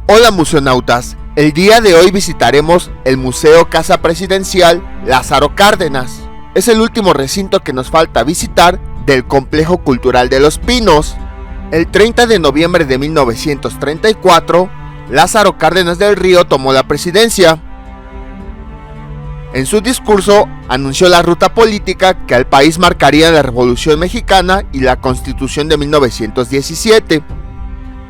Hola museonautas, el día de hoy visitaremos el Museo Casa Presidencial Lázaro Cárdenas. Es el último recinto que nos falta visitar del Complejo Cultural de Los Pinos. El 30 de noviembre de 1934, Lázaro Cárdenas del Río tomó la presidencia. En su discurso anunció la ruta política que al país marcaría la Revolución Mexicana y la Constitución de 1917.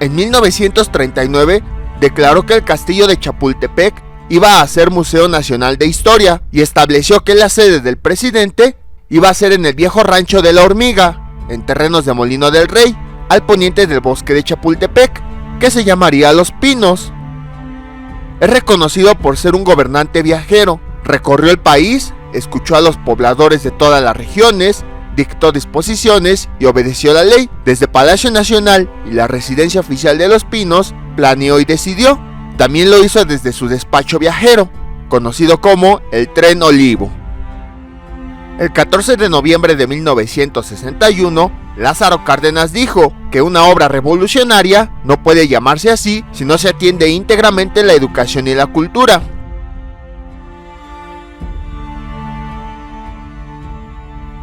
En 1939 declaró que el castillo de Chapultepec iba a ser Museo Nacional de Historia y estableció que la sede del presidente iba a ser en el viejo rancho de La Hormiga, en terrenos de Molino del Rey, al poniente del bosque de Chapultepec, que se llamaría Los Pinos. Es reconocido por ser un gobernante viajero. Recorrió el país, escuchó a los pobladores de todas las regiones, dictó disposiciones y obedeció la ley. Desde Palacio Nacional y la residencia oficial de Los Pinos, planeó y decidió. También lo hizo desde su despacho viajero, conocido como el Tren Olivo. El 14 de noviembre de 1961, Lázaro Cárdenas dijo que una obra revolucionaria no puede llamarse así si no se atiende íntegramente la educación y la cultura.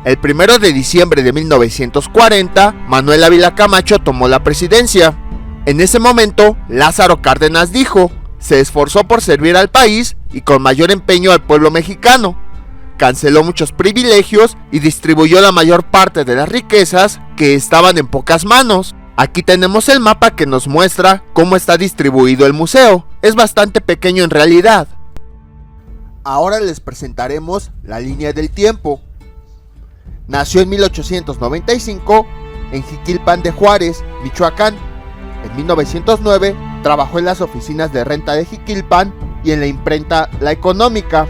El 1 de diciembre de 1940, Manuel Ávila Camacho tomó la presidencia. En ese momento, Lázaro Cárdenas dijo: se esforzó por servir al país y con mayor empeño al pueblo mexicano. Canceló muchos privilegios y distribuyó la mayor parte de las riquezas que estaban en pocas manos. Aquí tenemos el mapa que nos muestra cómo está distribuido el museo. Es bastante pequeño en realidad. Ahora les presentaremos la línea del tiempo. Nació en 1895 en Jiquilpan de Juárez, Michoacán. En 1909 trabajó en las oficinas de renta de Jiquilpan y en la imprenta La Económica.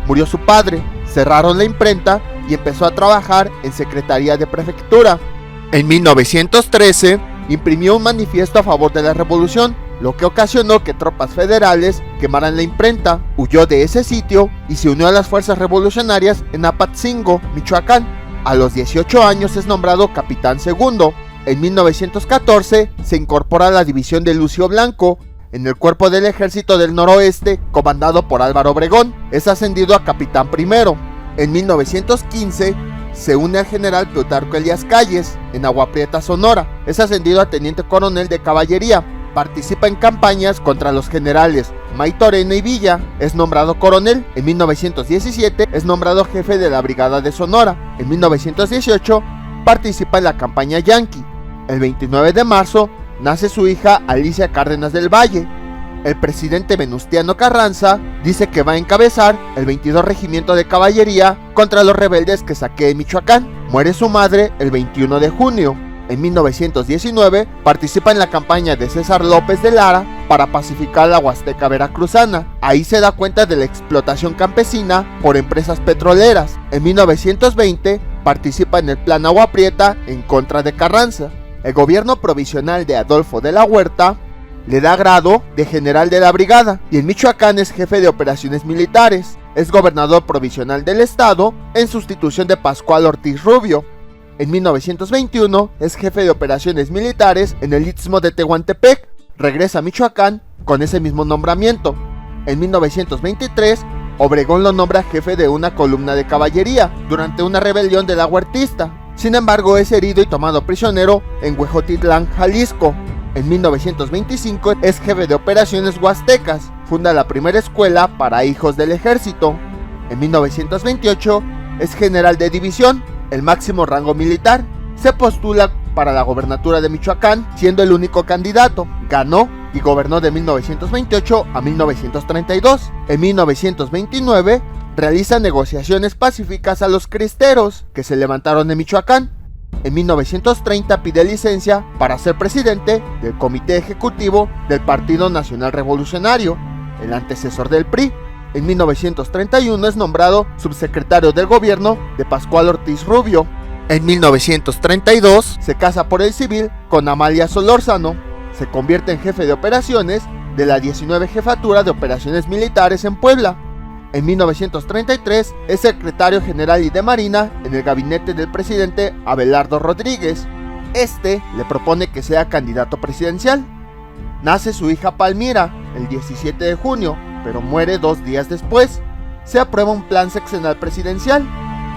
Murió su padre, cerraron la imprenta y empezó a trabajar en Secretaría de Prefectura. En 1913 imprimió un manifiesto a favor de la revolución, lo que ocasionó que tropas federales quemaran la imprenta. Huyó de ese sitio y se unió a las fuerzas revolucionarias en Apatzingo, Michoacán. A los 18 años es nombrado capitán segundo. En 1914 se incorpora a la división de Lucio Blanco en el cuerpo del Ejército del Noroeste, comandado por Álvaro Obregón. Es ascendido a capitán primero. En 1915 se une al general Plutarco Elías Calles en Agua Prieta, Sonora. Es ascendido a teniente coronel de caballería. Participa en campañas contra los generales Maytorena y Villa. Es nombrado coronel. En 1917 es nombrado jefe de la Brigada de Sonora. En 1918 participa en la campaña Yanqui. El 29 de marzo nace su hija Alicia Cárdenas del Valle. El presidente Venustiano Carranza dice que va a encabezar el 22 Regimiento de Caballería contra los rebeldes que saquee Michoacán. Muere su madre el 21 de junio. En 1919 participa en la campaña de César López de Lara para pacificar la Huasteca veracruzana. Ahí se da cuenta de la explotación campesina por empresas petroleras. En 1920 participa en el Plan Agua Prieta en contra de Carranza. El gobierno provisional de Adolfo de la Huerta le da grado de general de la brigada y en Michoacán es jefe de operaciones militares. Es gobernador provisional del estado en sustitución de Pascual Ortiz Rubio. En 1921 es jefe de operaciones militares en el Istmo de Tehuantepec. Regresa a Michoacán con ese mismo nombramiento. En 1923 Obregón lo nombra jefe de una columna de caballería durante una rebelión de la huertista. Sin embargo, es herido y tomado prisionero en Huejotitlán, Jalisco. En 1925 es jefe de operaciones huastecas. Funda la primera escuela para hijos del ejército. En 1928 es general de división, el máximo rango militar. Se postula para la gobernatura de Michoacán, siendo el único candidato. Ganó y gobernó de 1928 a 1932. En 1929 realiza negociaciones pacíficas a los cristeros que se levantaron en Michoacán. En 1930 pide licencia para ser presidente del Comité Ejecutivo del Partido Nacional Revolucionario, el antecesor del PRI. En 1931 es nombrado subsecretario del gobierno de Pascual Ortiz Rubio. En 1932 se casa por el civil con Amalia Solórzano. Se convierte en jefe de operaciones de la 19 Jefatura de Operaciones Militares en Puebla. En 1933 es secretario general y de Marina en el gabinete del presidente Abelardo Rodríguez. Este le propone que sea candidato presidencial. nace su hija Palmira el 17 de junio, pero muere 2 días después. Se aprueba un plan sexenal presidencial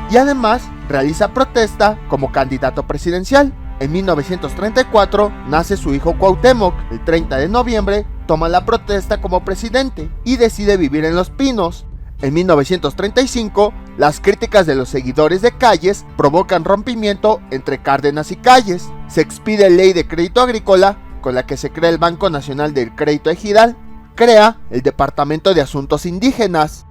y además realiza protesta como candidato presidencial. En 1934 nace su hijo Cuauhtémoc. El 30 de noviembre toma la protesta como presidente y decide vivir en Los Pinos. En 1935, las críticas de los seguidores de Calles provocan rompimiento entre Cárdenas y Calles. Se expide ley de crédito agrícola con la que se crea el Banco Nacional del Crédito Ejidal. Crea el Departamento de Asuntos Indígenas.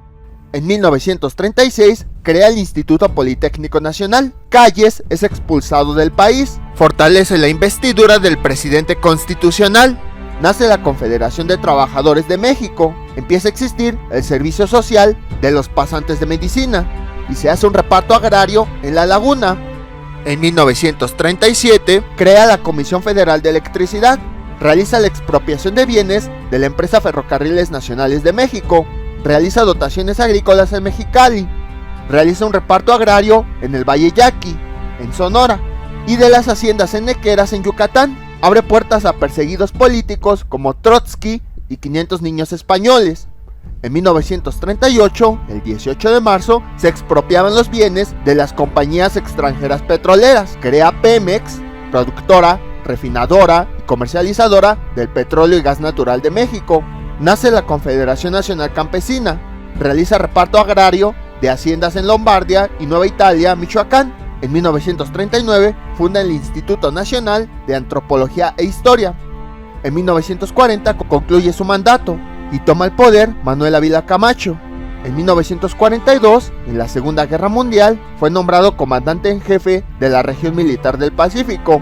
En 1936 crea el Instituto Politécnico Nacional. Calles es expulsado del país. Fortalece la investidura del presidente constitucional. Nace la Confederación de Trabajadores de México. Empieza a existir el Servicio Social de los Pasantes de Medicina y se hace un reparto agrario en La Laguna. En 1937 crea la Comisión Federal de Electricidad. Realiza la expropiación de bienes de la empresa Ferrocarriles Nacionales de México. Realiza dotaciones agrícolas en Mexicali. Realiza un reparto agrario en el Valle Yaqui, en Sonora, y de las haciendas enequeras en Yucatán. Abre puertas a perseguidos políticos como Trotsky y 500 niños españoles. En 1938, el 18 de marzo, se expropiaban los bienes de las compañías extranjeras petroleras. Crea Pemex, productora, refinadora y comercializadora del petróleo y gas natural de México. Nace la Confederación Nacional Campesina. Realiza reparto agrario de haciendas en Lombardia y Nueva Italia, Michoacán. En 1939 funda el Instituto Nacional de Antropología e Historia. En 1940 concluye su mandato y toma el poder Manuel Ávila Camacho. En 1942, en la Segunda Guerra Mundial, fue nombrado comandante en jefe de la región militar del Pacífico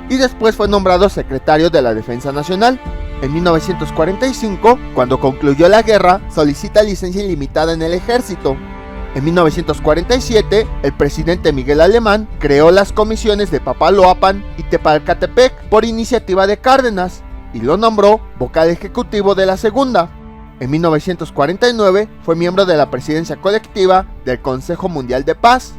y después fue nombrado secretario de la Defensa Nacional. En 1945, cuando concluyó la guerra, solicita licencia ilimitada en el ejército. En 1947, el presidente Miguel Alemán creó las comisiones de Papaloapan y Tepalcatepec por iniciativa de Cárdenas y lo nombró vocal ejecutivo de la segunda. En 1949 fue miembro de la presidencia colectiva del Consejo Mundial de Paz.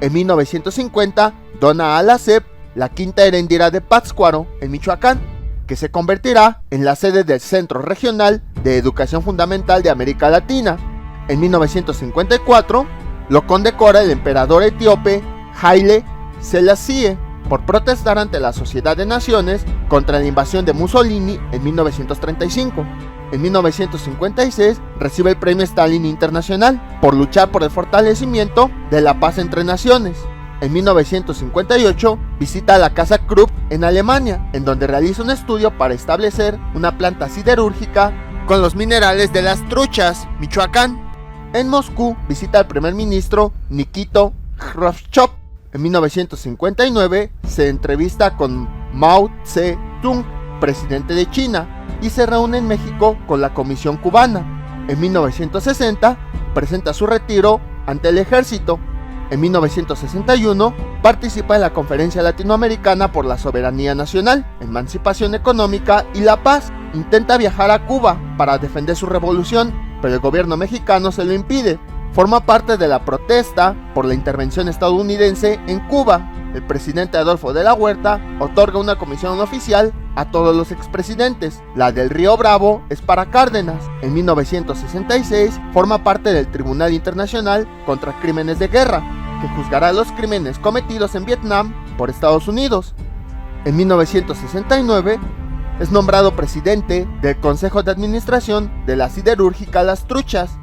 En 1950 dona a la SEP la quinta Heréndira de Pátzcuaro, en Michoacán, que se convertirá en la sede del Centro Regional de Educación Fundamental de América Latina. En 1954 lo condecora el emperador etíope Haile Selassie por protestar ante la Sociedad de Naciones contra la invasión de Mussolini en 1935. En 1956 recibe el Premio Stalin Internacional por luchar por el fortalecimiento de la paz entre naciones. En 1958 visita la Casa Krupp en Alemania, en donde realiza un estudio para establecer una planta siderúrgica con los minerales de las Truchas, Michoacán. En Moscú visita al primer ministro Nikito Khrushchev. En 1959 se entrevista con Mao Tse-tung, presidente de China, y se reúne en México con la Comisión Cubana. En 1960 presenta su retiro ante el ejército. En 1961 participa en la Conferencia Latinoamericana por la Soberanía Nacional, Emancipación Económica y la Paz. Intenta viajar a Cuba para defender su revolución, pero el gobierno mexicano se lo impide. Forma parte de la protesta por la intervención estadounidense en Cuba. El presidente Adolfo de la Huerta otorga una comisión oficial a todos los expresidentes. La del Río Bravo es para Cárdenas. En 1966 forma parte del Tribunal Internacional contra Crímenes de Guerra, que juzgará los crímenes cometidos en Vietnam por Estados Unidos. En 1969 es nombrado presidente del Consejo de Administración de la Siderúrgica Las Truchas.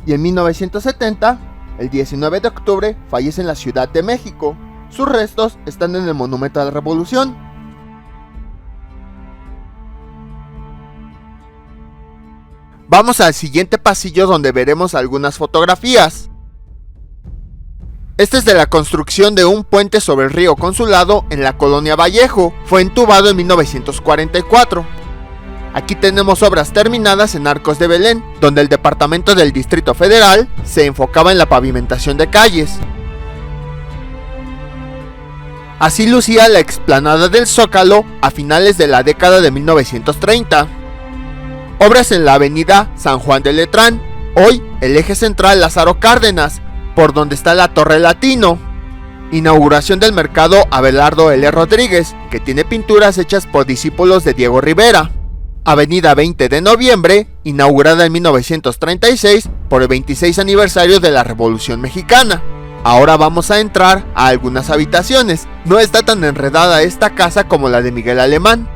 Y en 1970, el 19 de octubre, fallece en la Ciudad de México. Sus restos están en el Monumento a la Revolución. Vamos al siguiente pasillo donde veremos algunas fotografías. Este es de la construcción de un puente sobre el río Consulado en la colonia Vallejo. Fue entubado en 1944. Aquí tenemos obras terminadas en Arcos de Belén, donde el departamento del Distrito Federal se enfocaba en la pavimentación de calles. Así lucía la explanada del Zócalo a finales de la década de 1930. Obras en la avenida San Juan de Letrán, hoy el eje central Lázaro Cárdenas, por donde está la Torre Latino. Inauguración del mercado Abelardo L. Rodríguez, que tiene pinturas hechas por discípulos de Diego Rivera. Avenida 20 de Noviembre, inaugurada en 1936 por el 26 aniversario de la Revolución Mexicana. Ahora vamos a entrar a algunas habitaciones. No está tan enredada esta casa como la de Miguel Alemán.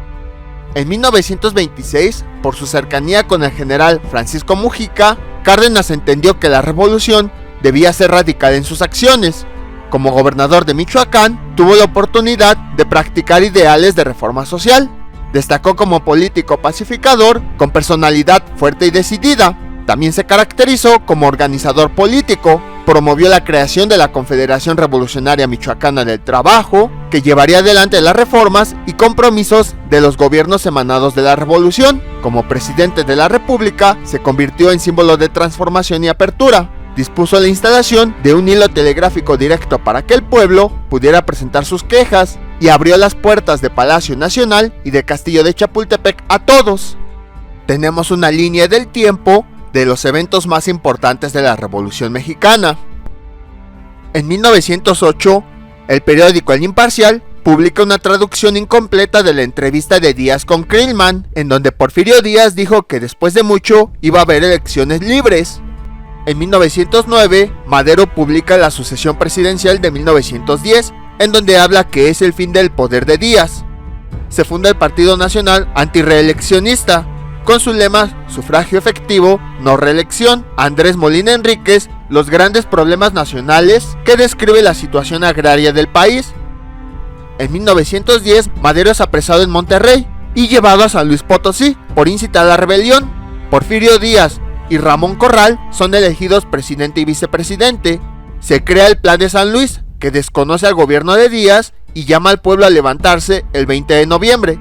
En 1926, por su cercanía con el general Francisco Mujica, Cárdenas entendió que la revolución debía ser radical en sus acciones. Como gobernador de Michoacán, tuvo la oportunidad de practicar ideales de reforma social. Destacó como político pacificador, con personalidad fuerte y decidida. También se caracterizó como organizador político. Promovió la creación de la Confederación Revolucionaria Michoacana del Trabajo, que llevaría adelante las reformas y compromisos de los gobiernos emanados de la revolución. Como presidente de la República, se convirtió en símbolo de transformación y apertura. Dispuso la instalación de un hilo telegráfico directo para que el pueblo pudiera presentar sus quejas y abrió las puertas de Palacio Nacional y de Castillo de Chapultepec a todos. Tenemos una línea del tiempo de los eventos más importantes de la Revolución Mexicana. En 1908, el periódico El Imparcial publica una traducción incompleta de la entrevista de Díaz con Krillman, en donde Porfirio Díaz dijo que después de mucho iba a haber elecciones libres. En 1909, Madero publica la sucesión presidencial de 1910, en donde habla que es el fin del poder de Díaz. Se funda el Partido Nacional Antirreeleccionista, con su lema sufragio efectivo, no reelección. Andrés Molina Enríquez, los grandes problemas nacionales, que describe la situación agraria del país. En 1910, Madero es apresado en Monterrey y llevado a San Luis Potosí por incitar a la rebelión. Porfirio Díaz y Ramón Corral son elegidos presidente y vicepresidente. Se crea el Plan de San Luis, que desconoce al gobierno de Díaz y llama al pueblo a levantarse el 20 de noviembre.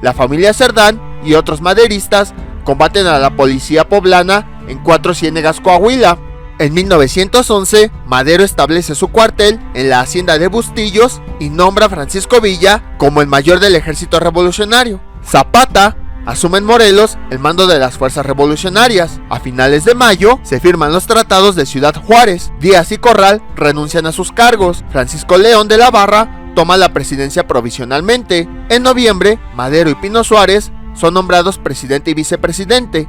La familia Cerdán y otros maderistas combaten a la policía poblana en Cuatro Ciénegas, Coahuila. En 1911, Madero establece su cuartel en la hacienda de Bustillos y nombra a Francisco Villa como el mayor del ejército revolucionario. Zapata asume en Morelos el mando de las fuerzas revolucionarias. A finales de mayo se firman los tratados de Ciudad Juárez. Díaz y Corral renuncian a sus cargos. Francisco León de la Barra toma la presidencia provisionalmente. En noviembre, Madero y Pino Suárez son nombrados presidente y vicepresidente.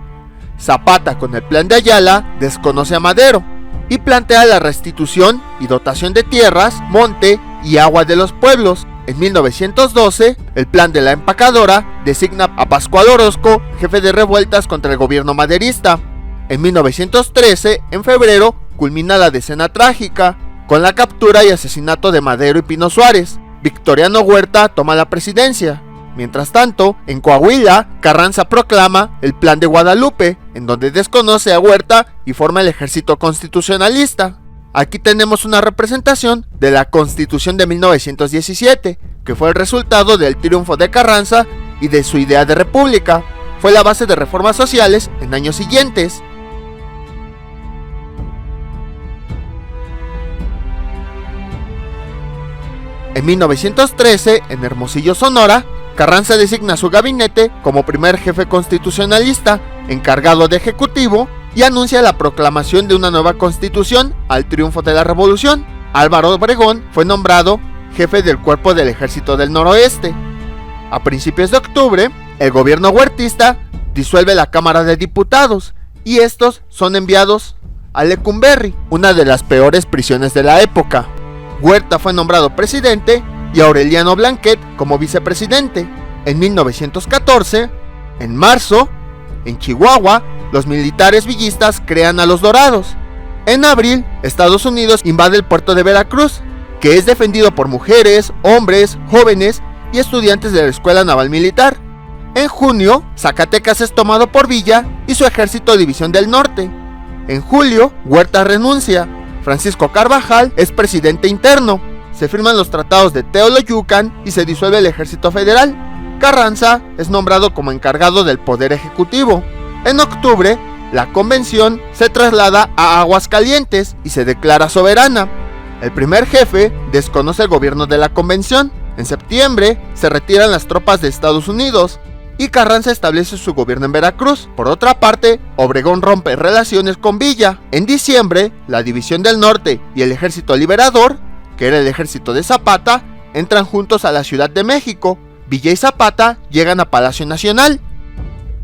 Zapata, con el Plan de Ayala, desconoce a Madero y plantea la restitución y dotación de tierras, monte y agua de los pueblos. En 1912, el Plan de la Empacadora designa a Pascual Orozco jefe de revueltas contra el gobierno maderista. En 1913, en febrero, culmina la decena trágica, con la captura y asesinato de Madero y Pino Suárez. Victoriano Huerta toma la presidencia. Mientras tanto, en Coahuila, Carranza proclama el Plan de Guadalupe, en donde desconoce a Huerta y forma el ejército constitucionalista. Aquí tenemos una representación de la Constitución de 1917, que fue el resultado del triunfo de Carranza y de su idea de república. Fue la base de reformas sociales en años siguientes. En 1913, en Hermosillo, Sonora, Carranza designa su gabinete como primer jefe constitucionalista, encargado de ejecutivo, y anuncia la proclamación de una nueva constitución al triunfo de la revolución. Álvaro Obregón fue nombrado jefe del cuerpo del Ejército del Noroeste. A principios de octubre, el gobierno huertista disuelve la Cámara de Diputados y estos son enviados a Lecumberri, una de las peores prisiones de la época. Huerta fue nombrado presidente y Aureliano Blanquet como vicepresidente. En 1914, en marzo, en Chihuahua, los militares villistas crean a los Dorados. En abril, Estados Unidos invade el puerto de Veracruz, que es defendido por mujeres, hombres, jóvenes y estudiantes de la Escuela Naval Militar. En junio, Zacatecas es tomado por Villa y su ejército División del Norte. En julio, Huerta renuncia. Francisco Carvajal es presidente interno. Se firman los tratados de Teoloyucan y se disuelve el Ejército Federal. Carranza es nombrado como encargado del Poder Ejecutivo. En octubre, la convención se traslada a Aguascalientes y se declara soberana. El primer jefe desconoce el gobierno de la convención. En septiembre, se retiran las tropas de Estados Unidos y Carranza establece su gobierno en Veracruz. Por otra parte, Obregón rompe relaciones con Villa. En diciembre, la División del Norte y el Ejército Liberador que era el ejército de Zapata, entran juntos a la Ciudad de México. Villa y Zapata llegan a Palacio Nacional.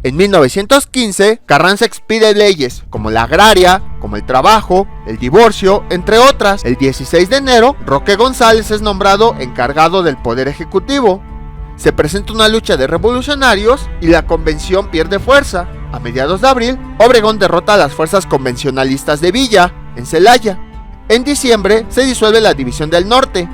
En 1915, Carranza expide leyes como la agraria, como el trabajo, el divorcio, entre otras. El 16 de enero, Roque González es nombrado encargado del Poder Ejecutivo. Se presenta una lucha de revolucionarios y la convención pierde fuerza. A mediados de abril, Obregón derrota a las fuerzas convencionalistas de Villa, en Celaya. En diciembre, se disuelve la División del Norte.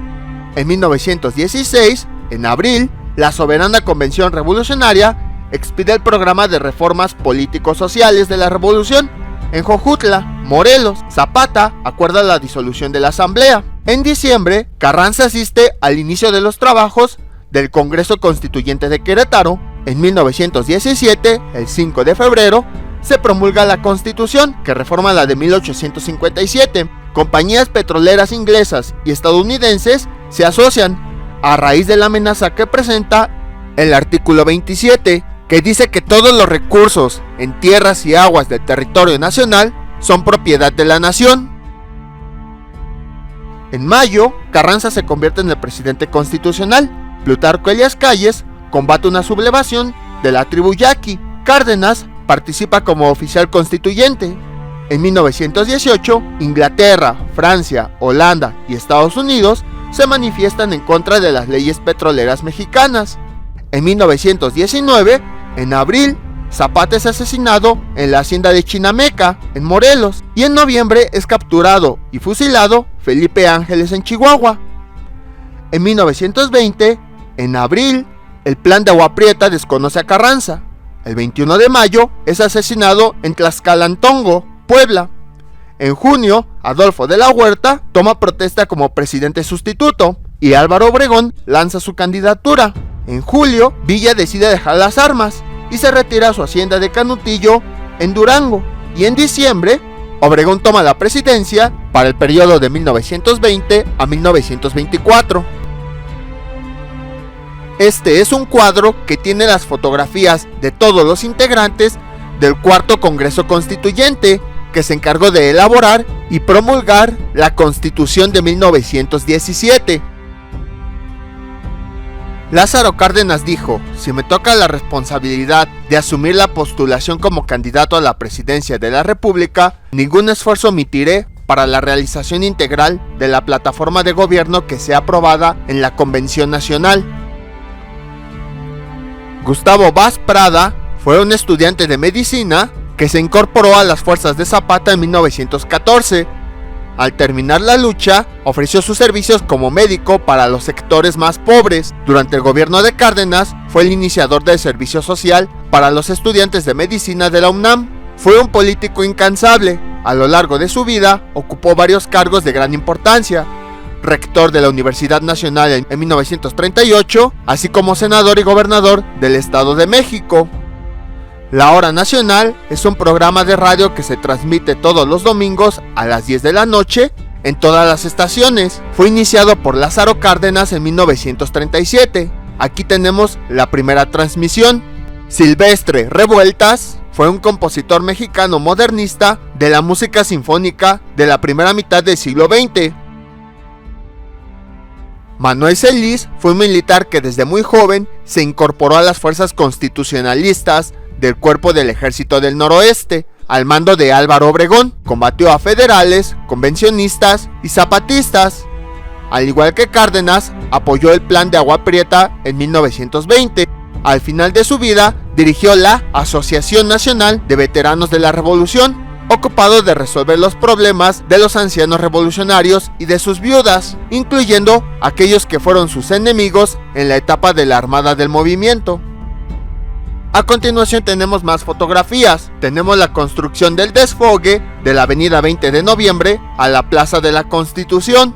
En 1916, en abril, la Soberana Convención Revolucionaria expide el programa de reformas político-sociales de la Revolución. En Jojutla, Morelos, Zapata acuerda la disolución de la Asamblea. En diciembre, Carranza asiste al inicio de los trabajos del Congreso Constituyente de Querétaro. En 1917, el 5 de febrero, se promulga la Constitución, que reforma la de 1857. Compañías petroleras inglesas y estadounidenses se asocian a raíz de la amenaza que presenta el artículo 27, que dice que todos los recursos en tierras y aguas del territorio nacional son propiedad de la nación. En mayo, Carranza se convierte en el presidente constitucional. Plutarco Elías Calles combate una sublevación de la tribu yaqui. Cárdenas participa como oficial constituyente. En 1918, Inglaterra, Francia, Holanda y Estados Unidos se manifiestan en contra de las leyes petroleras mexicanas. En 1919, en abril, Zapata es asesinado en la hacienda de Chinameca, en Morelos, y en noviembre es capturado y fusilado Felipe Ángeles en Chihuahua. En 1920, en abril, el Plan de Agua Prieta desconoce a Carranza. El 21 de mayo es asesinado en Tlaxcalantongo, Puebla. En junio, Adolfo de la Huerta toma protesta como presidente sustituto y Álvaro Obregón lanza su candidatura. En julio, Villa decide dejar las armas y se retira a su hacienda de Canutillo, en Durango. Y en diciembre, Obregón toma la presidencia para el periodo de 1920 a 1924. Este es un cuadro que tiene las fotografías de todos los integrantes del Cuarto Congreso Constituyente, que se encargó de elaborar y promulgar la Constitución de 1917. Lázaro Cárdenas dijo: si me toca la responsabilidad de asumir la postulación como candidato a la presidencia de la República, ningún esfuerzo omitiré para la realización integral de la plataforma de gobierno que sea aprobada en la Convención Nacional. Gustavo Vaz Prada fue un estudiante de medicina que se incorporó a las fuerzas de Zapata en 1914. Al terminar la lucha, ofreció sus servicios como médico para los sectores más pobres. Durante el gobierno de Cárdenas, fue el iniciador del servicio social para los estudiantes de medicina de la UNAM. Fue un político incansable. A lo largo de su vida, ocupó varios cargos de gran importancia. Rector de la Universidad Nacional en 1938, así como senador y gobernador del Estado de México. La Hora Nacional es un programa de radio que se transmite todos los domingos a las 10 de la noche en todas las estaciones. Fue iniciado por Lázaro Cárdenas en 1937. Aquí tenemos la primera transmisión. Silvestre Revueltas fue un compositor mexicano modernista de la música sinfónica de la primera mitad del siglo XX. Manuel Celis fue un militar que desde muy joven se incorporó a las fuerzas constitucionalistas del Cuerpo del Ejército del Noroeste, al mando de Álvaro Obregón. Combatió a federales, convencionistas y zapatistas. Al igual que Cárdenas, apoyó el Plan de Agua Prieta en 1920. Al final de su vida, dirigió la Asociación Nacional de Veteranos de la Revolución, ocupado de resolver los problemas de los ancianos revolucionarios y de sus viudas, incluyendo aquellos que fueron sus enemigos en la etapa de la Armada del Movimiento. A continuación tenemos más fotografías. Tenemos la construcción del desfogue de la avenida 20 de noviembre a la Plaza de la Constitución.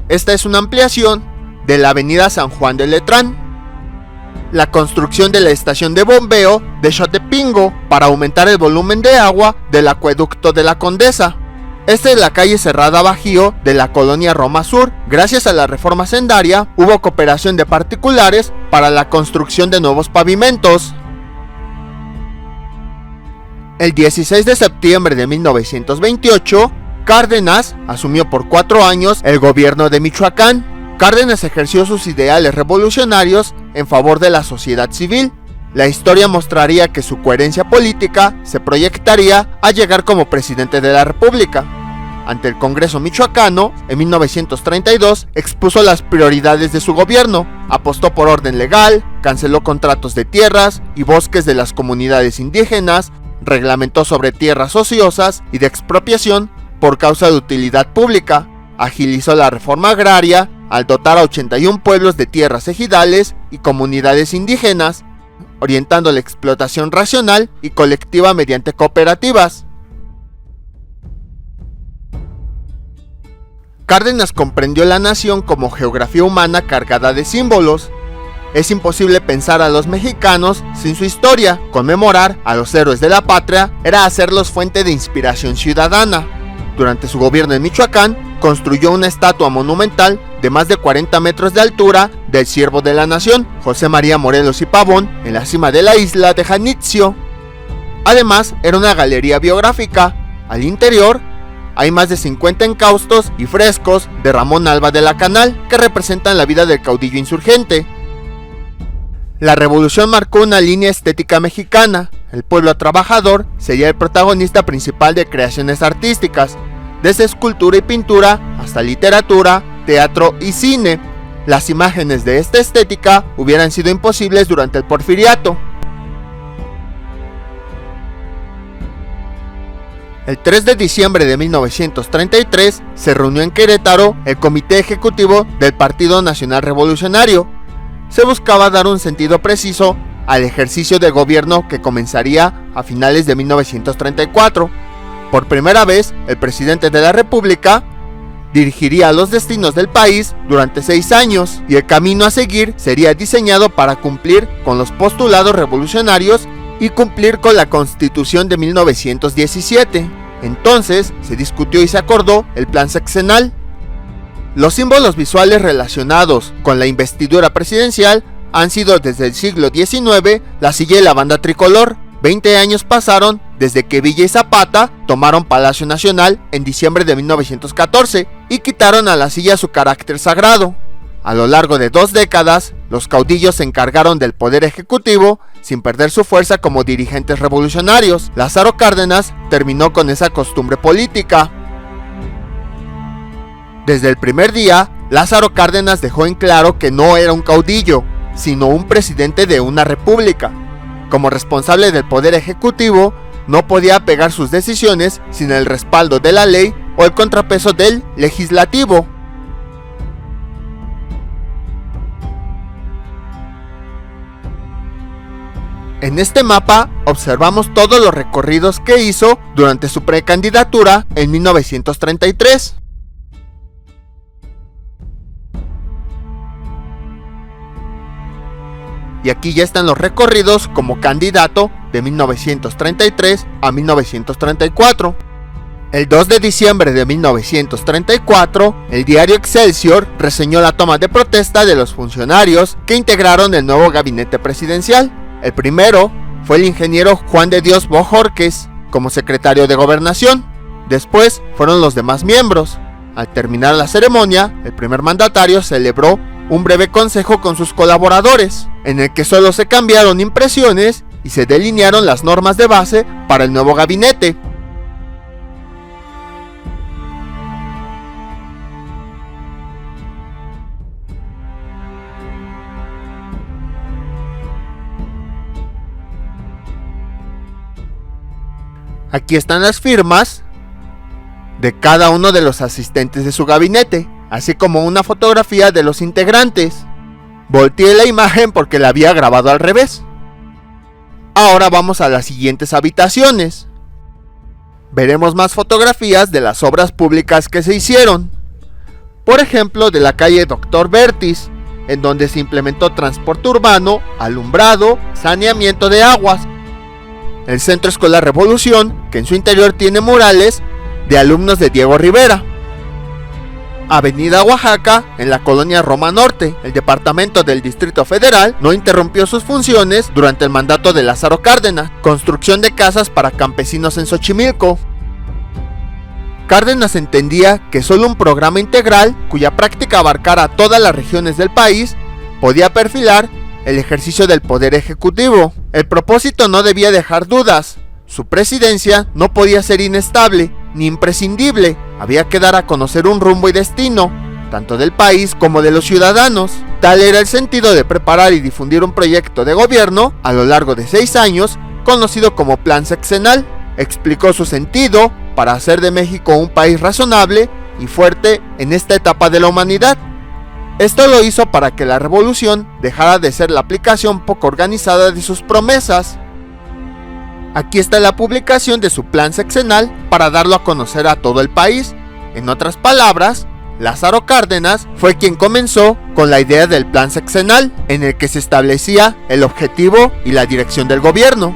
Esta es una ampliación de la avenida San Juan de Letrán. La construcción de la estación de bombeo de Xotepingo para aumentar el volumen de agua del acueducto de la Condesa. Esta es la calle Cerrada Bajío de la colonia Roma Sur. Gracias a la reforma sendaria, hubo cooperación de particulares para la construcción de nuevos pavimentos. El 16 de septiembre de 1928, Cárdenas asumió por 4 años el gobierno de Michoacán. Cárdenas ejerció sus ideales revolucionarios en favor de la sociedad civil. La historia mostraría que su coherencia política se proyectaría a llegar como presidente de la República. Ante el Congreso michoacano, en 1932 expuso las prioridades de su gobierno, apostó por orden legal, canceló contratos de tierras y bosques de las comunidades indígenas, reglamentó sobre tierras ociosas y de expropiación por causa de utilidad pública, agilizó la reforma agraria al dotar a 81 pueblos de tierras ejidales y comunidades indígenas, orientando la explotación racional y colectiva mediante cooperativas. Cárdenas comprendió la nación como geografía humana cargada de símbolos. Es imposible pensar a los mexicanos sin su historia. Conmemorar a los héroes de la patria era hacerlos fuente de inspiración ciudadana. Durante su gobierno en Michoacán, construyó una estatua monumental de más de 40 metros de altura del siervo de la nación, José María Morelos y Pavón, en la cima de la isla de Janitzio. Además, era una galería biográfica. Al interior, hay más de 50 encaustos y frescos de Ramón Alba de la Canal que representan la vida del caudillo insurgente. La revolución marcó una línea estética mexicana. El pueblo trabajador sería el protagonista principal de creaciones artísticas, desde escultura y pintura hasta literatura, teatro y cine. Las imágenes de esta estética hubieran sido imposibles durante el Porfiriato. El 3 de diciembre de 1933 se reunió en Querétaro el Comité Ejecutivo del Partido Nacional Revolucionario. Se buscaba dar un sentido preciso al ejercicio de gobierno que comenzaría a finales de 1934. Por primera vez, el presidente de la República dirigiría los destinos del país durante 6 años y el camino a seguir sería diseñado para cumplir con los postulados revolucionarios y cumplir con la Constitución de 1917. Entonces se discutió y se acordó el plan sexenal. Los símbolos visuales relacionados con la investidura presidencial han sido desde el siglo XIX la silla y la banda tricolor. 20 años pasaron desde que Villa y Zapata tomaron Palacio Nacional en diciembre de 1914 y quitaron a la silla su carácter sagrado. A lo largo de 2 décadas, los caudillos se encargaron del poder ejecutivo sin perder su fuerza como dirigentes revolucionarios. Lázaro Cárdenas terminó con esa costumbre política. Desde el primer día, Lázaro Cárdenas dejó en claro que no era un caudillo, sino un presidente de una república. Como responsable del poder ejecutivo, no podía apegar sus decisiones sin el respaldo de la ley o el contrapeso del legislativo. En este mapa observamos todos los recorridos que hizo durante su precandidatura en 1933. Y aquí ya están los recorridos como candidato de 1933 a 1934. El 2 de diciembre de 1934, el diario Excelsior reseñó la toma de protesta de los funcionarios que integraron el nuevo gabinete presidencial. El primero fue el ingeniero Juan de Dios Bojorquez como secretario de Gobernación. Después fueron los demás miembros. Al terminar la ceremonia, el primer mandatario celebró un breve consejo con sus colaboradores, en el que solo se cambiaron impresiones y se delinearon las normas de base para el nuevo gabinete. Aquí están las firmas de cada uno de los asistentes de su gabinete, así como una fotografía de los integrantes. Volteé la imagen porque la había grabado al revés. Ahora vamos a las siguientes habitaciones. Veremos más fotografías de las obras públicas que se hicieron. Por ejemplo, de la calle Dr. Bertis, en donde se implementó transporte urbano, alumbrado, saneamiento de aguas. El Centro Escolar Revolución, que en su interior tiene murales de alumnos de Diego Rivera. Avenida Oaxaca, en la colonia Roma Norte. El departamento del Distrito Federal no interrumpió sus funciones durante el mandato de Lázaro Cárdenas. Construcción de casas para campesinos en Xochimilco. Cárdenas entendía que solo un programa integral, cuya práctica abarcara todas las regiones del país, podía perfilar el ejercicio del poder ejecutivo. El propósito no debía dejar dudas. Su presidencia no podía ser inestable ni imprescindible. Había que dar a conocer un rumbo y destino, tanto del país como de los ciudadanos. Tal era el sentido de preparar y difundir un proyecto de gobierno a lo largo de 6 años, conocido como Plan Sexenal. Explicó su sentido para hacer de México un país razonable y fuerte en esta etapa de la humanidad. Esto lo hizo para que la revolución dejara de ser la aplicación poco organizada de sus promesas. Aquí está la publicación de su plan sexenal para darlo a conocer a todo el país. En otras palabras, Lázaro Cárdenas fue quien comenzó con la idea del plan sexenal, en el que se establecía el objetivo y la dirección del gobierno.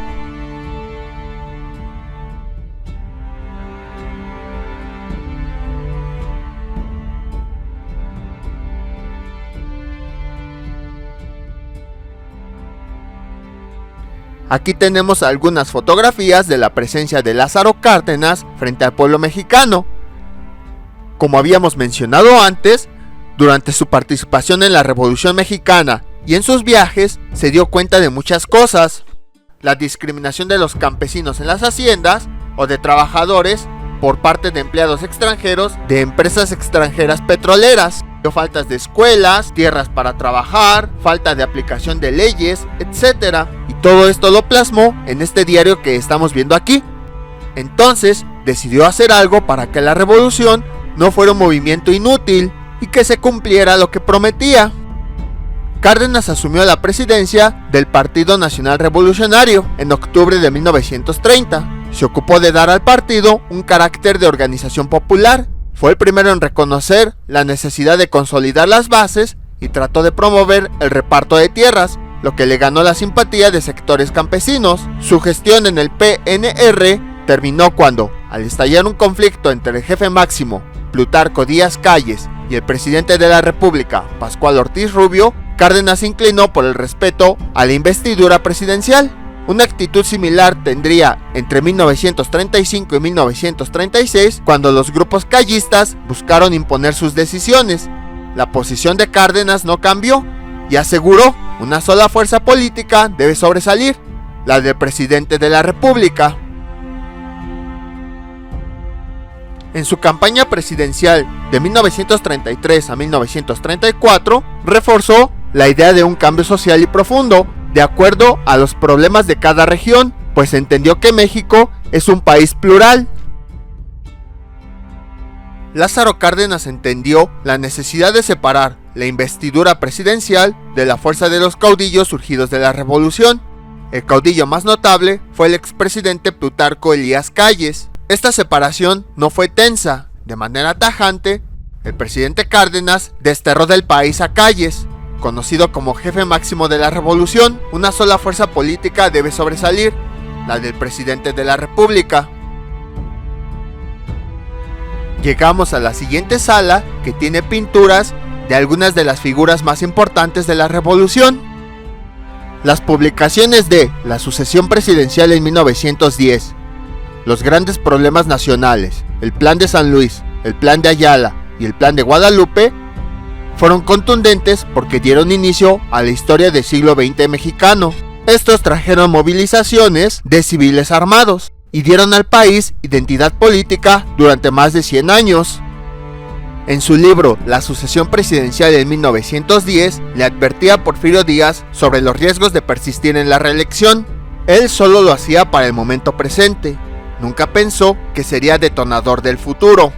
Aquí tenemos algunas fotografías de la presencia de Lázaro Cárdenas frente al pueblo mexicano. Como habíamos mencionado antes, durante su participación en la Revolución Mexicana y en sus viajes se dio cuenta de muchas cosas. La discriminación de los campesinos en las haciendas o de trabajadores por parte de empleados extranjeros de empresas extranjeras petroleras. Faltas de escuelas, tierras para trabajar, falta de aplicación de leyes, etc. Y todo esto lo plasmó en este diario que estamos viendo aquí. Entonces decidió hacer algo para que la revolución no fuera un movimiento inútil y que se cumpliera lo que prometía. Cárdenas asumió la presidencia del Partido Nacional Revolucionario en octubre de 1930. Se ocupó de dar al partido un carácter de organización popular. Fue el primero en reconocer la necesidad de consolidar las bases y trató de promover el reparto de tierras, lo que le ganó la simpatía de sectores campesinos. Su gestión en el PNR terminó cuando, al estallar un conflicto entre el jefe máximo, Plutarco Díaz Calles, y el presidente de la República, Pascual Ortiz Rubio, Cárdenas se inclinó por el respeto a la investidura presidencial. Una actitud similar tendría entre 1935 y 1936, cuando los grupos callistas buscaron imponer sus decisiones. La posición de Cárdenas no cambió y aseguró: una sola fuerza política debe sobresalir, la del presidente de la República. En su campaña presidencial de 1933 a 1934, reforzó la idea de un cambio social y profundo, de acuerdo a los problemas de cada región, pues entendió que México es un país plural. Lázaro Cárdenas entendió la necesidad de separar la investidura presidencial de la fuerza de los caudillos surgidos de la revolución. El caudillo más notable fue el expresidente Plutarco Elías Calles. Esta separación no fue tensa. De manera tajante, el presidente Cárdenas desterró del país a Calles, conocido como jefe máximo de la revolución. Una sola fuerza política debe sobresalir, la del presidente de la República. Llegamos a la siguiente sala, que tiene pinturas de algunas de las figuras más importantes de la revolución. Las publicaciones de La sucesión presidencial en 1910, Los grandes problemas nacionales, el Plan de San Luis, el Plan de Ayala y el Plan de Guadalupe fueron contundentes porque dieron inicio a la historia del siglo XX mexicano. Estos trajeron movilizaciones de civiles armados y dieron al país identidad política durante más de 100 años. En su libro La sucesión presidencial en 1910, le advertía a Porfirio Díaz sobre los riesgos de persistir en la reelección. Él solo lo hacía para el momento presente. Nunca pensó que sería detonador del futuro.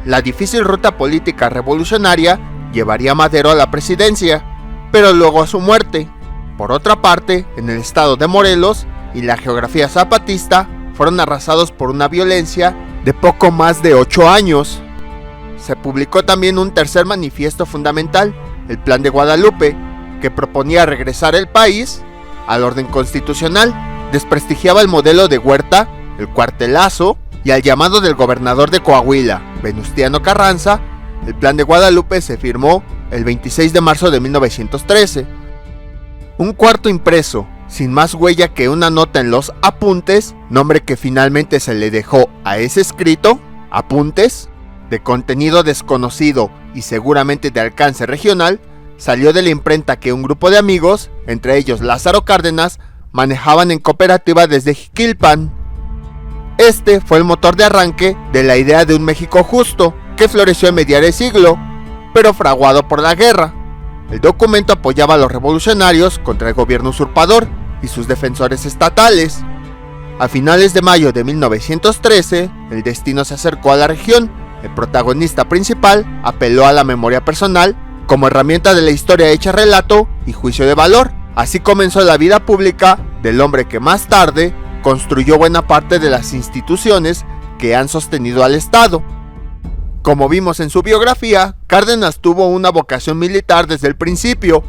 La difícil ruta política revolucionaria llevaría a Madero a la presidencia, pero luego a su muerte. Por otra parte, en el estado de Morelos y la geografía zapatista fueron arrasados por una violencia de poco más de 8 años. Se publicó también un tercer manifiesto fundamental, el Plan de Guadalupe, que proponía regresar el país al orden constitucional. Desprestigiaba el modelo de Huerta, el cuartelazo, y al llamado del gobernador de Coahuila, Venustiano Carranza, El Plan de Guadalupe se firmó el 26 de marzo de 1913. Un cuarto impreso, sin más huella que una nota en los apuntes, nombre que finalmente se le dejó a ese escrito, apuntes, de contenido desconocido y seguramente de alcance regional, salió de la imprenta que un grupo de amigos, entre ellos Lázaro Cárdenas, manejaban en cooperativa desde Jiquilpan. Este fue el motor de arranque de la idea de un México justo, que floreció en mediados del siglo, pero fraguado por la guerra. El documento apoyaba a los revolucionarios contra el gobierno usurpador y sus defensores estatales. A finales de mayo de 1913, el destino se acercó a la región. El protagonista principal apeló a la memoria personal como herramienta de la historia hecha relato y juicio de valor. Así comenzó la vida pública del hombre que más tarde construyó buena parte de las instituciones que han sostenido al Estado. Como vimos en su biografía, Cárdenas tuvo una vocación militar desde el principio.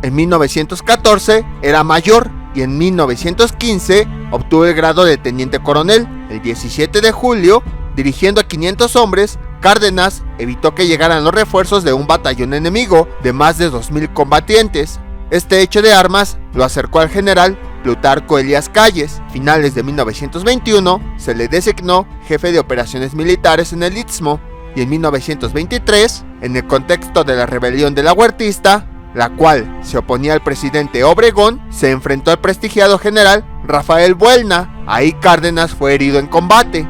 En 1914 era mayor y en 1915 obtuvo el grado de teniente coronel. El 17 de julio, dirigiendo a 500 hombres, Cárdenas evitó que llegaran los refuerzos de un batallón enemigo de más de 2.000 combatientes. Este hecho de armas lo acercó al general Plutarco Elías Calles. A finales de 1921 se le designó jefe de operaciones militares en el Istmo, y en 1923, en el contexto de la rebelión de la Huertista, la cual se oponía al presidente Obregón, se enfrentó al prestigiado general Rafael Buelna. Ahí Cárdenas fue herido en combate.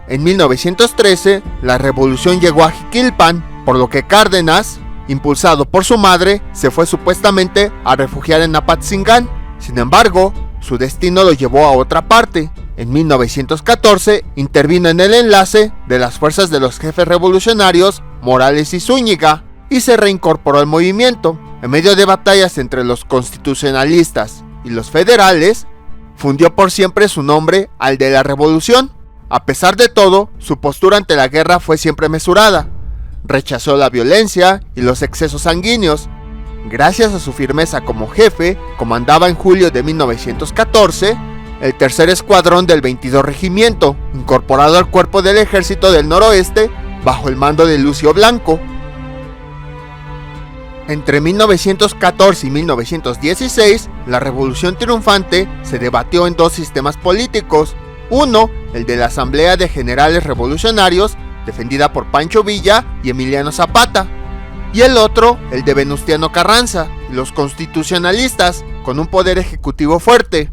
En 1913, la revolución llegó a Jiquilpan, por lo que Cárdenas, impulsado por su madre, se fue supuestamente a refugiar en Apatzingán. Sin embargo, su destino lo llevó a otra parte. En 1914 intervino en el enlace de las fuerzas de los jefes revolucionarios Morales y Zúñiga y se reincorporó al movimiento. En medio de batallas entre los constitucionalistas y los federales, fundió por siempre su nombre al de la revolución. A pesar de todo, su postura ante la guerra fue siempre mesurada. Rechazó la violencia y los excesos sanguíneos. Gracias a su firmeza como jefe, comandaba en julio de 1914 el tercer escuadrón del 22 Regimiento, incorporado al cuerpo del Ejército del Noroeste bajo el mando de Lucio Blanco. Entre 1914 y 1916, la Revolución Triunfante se debatió en dos sistemas políticos. Uno, el de la Asamblea de Generales Revolucionarios, defendida por Pancho Villa y Emiliano Zapata, y el otro, el de Venustiano Carranza y los constitucionalistas, con un poder ejecutivo fuerte.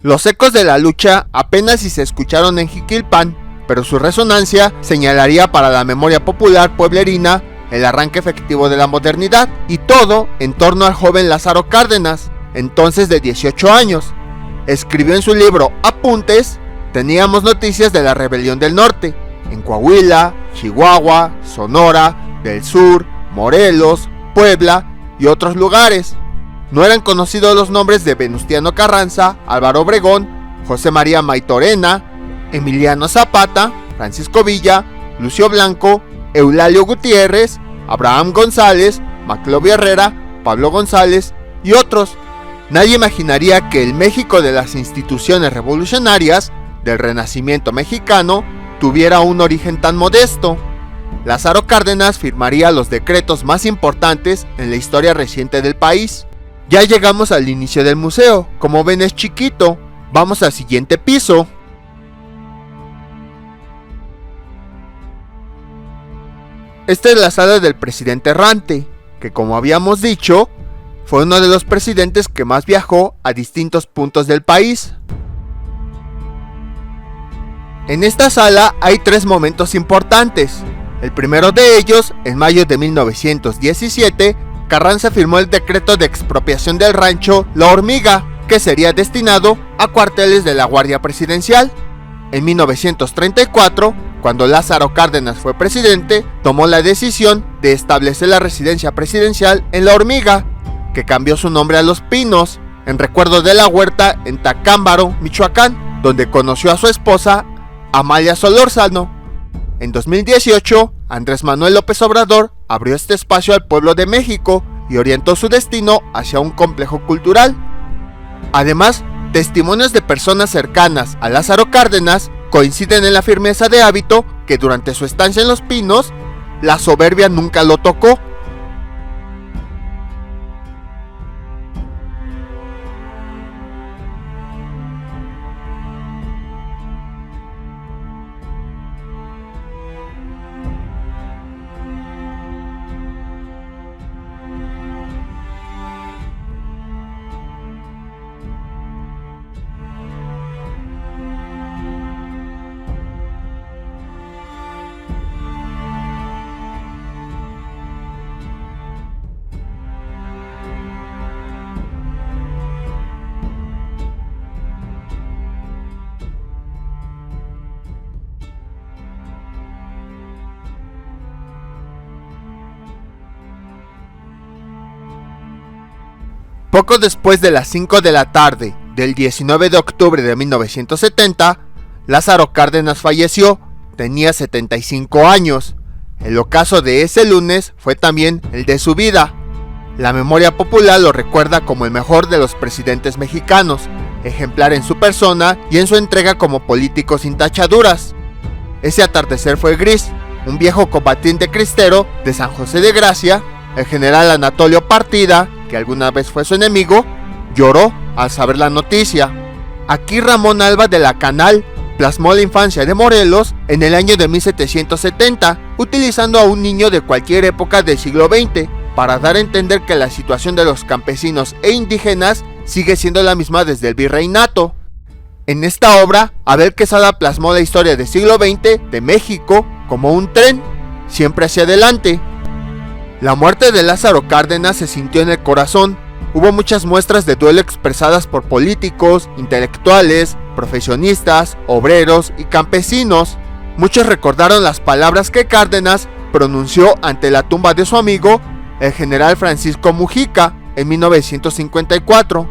Los ecos de la lucha apenas si se escucharon en Jiquilpan, pero su resonancia señalaría para la memoria popular pueblerina el arranque efectivo de la modernidad, y todo en torno al joven Lázaro Cárdenas, entonces de 18 años. Escribió en su libro Apuntes: teníamos noticias de la rebelión del norte, en Coahuila, Chihuahua, Sonora, del sur, Morelos, Puebla y otros lugares. No eran conocidos los nombres de Venustiano Carranza, Álvaro Obregón, José María Maytorena, Emiliano Zapata, Francisco Villa, Lucio Blanco, Eulalio Gutiérrez, Abraham González, Maclovio Herrera, Pablo González y otros. Nadie imaginaría que el México de las instituciones revolucionarias del Renacimiento mexicano tuviera un origen tan modesto. Lázaro Cárdenas firmaría los decretos más importantes en la historia reciente del país. Ya llegamos al inicio del museo. Como ven, es chiquito. Vamos al siguiente piso. Esta es la sala del presidente errante, que como habíamos dicho, fue uno de los presidentes que más viajó a distintos puntos del país. En esta sala hay tres momentos importantes. El primero de ellos, en mayo de 1917, Carranza firmó el decreto de expropiación del rancho La Hormiga, que sería destinado a cuarteles de la Guardia Presidencial. En 1934, cuando Lázaro Cárdenas fue presidente, tomó la decisión de establecer la residencia presidencial en La Hormiga, que cambió su nombre a Los Pinos, en recuerdo de la huerta en Tacámbaro, Michoacán, donde conoció a su esposa, Amalia Solórzano. En 2018, Andrés Manuel López Obrador abrió este espacio al pueblo de México y orientó su destino hacia un complejo cultural. Además, testimonios de personas cercanas a Lázaro Cárdenas coinciden en la firmeza de hábito que durante su estancia en Los Pinos, la soberbia nunca lo tocó. Poco después de las 5 de la tarde del 19 de octubre de 1970, Lázaro Cárdenas falleció, tenía 75 años. El ocaso de ese lunes fue también el de su vida. La memoria popular lo recuerda como el mejor de los presidentes mexicanos, ejemplar en su persona y en su entrega como político sin tachaduras. Ese atardecer fue gris. Un viejo combatiente cristero de San José de Gracia, el general Anatolio Partida, que alguna vez fue su enemigo, lloró al saber la noticia. Aquí Ramón Alba de la Canal plasmó la infancia de Morelos en el año de 1770, utilizando a un niño de cualquier época del siglo XX, para dar a entender que la situación de los campesinos e indígenas sigue siendo la misma desde el virreinato. En esta obra, Abel Quesada plasmó la historia del siglo XX de México como un tren, siempre hacia adelante. La muerte de Lázaro Cárdenas se sintió en el corazón. Hubo muchas muestras de duelo expresadas por políticos, intelectuales, profesionistas, obreros y campesinos. Muchos recordaron las palabras que Cárdenas pronunció ante la tumba de su amigo, el general Francisco Mujica, en 1954.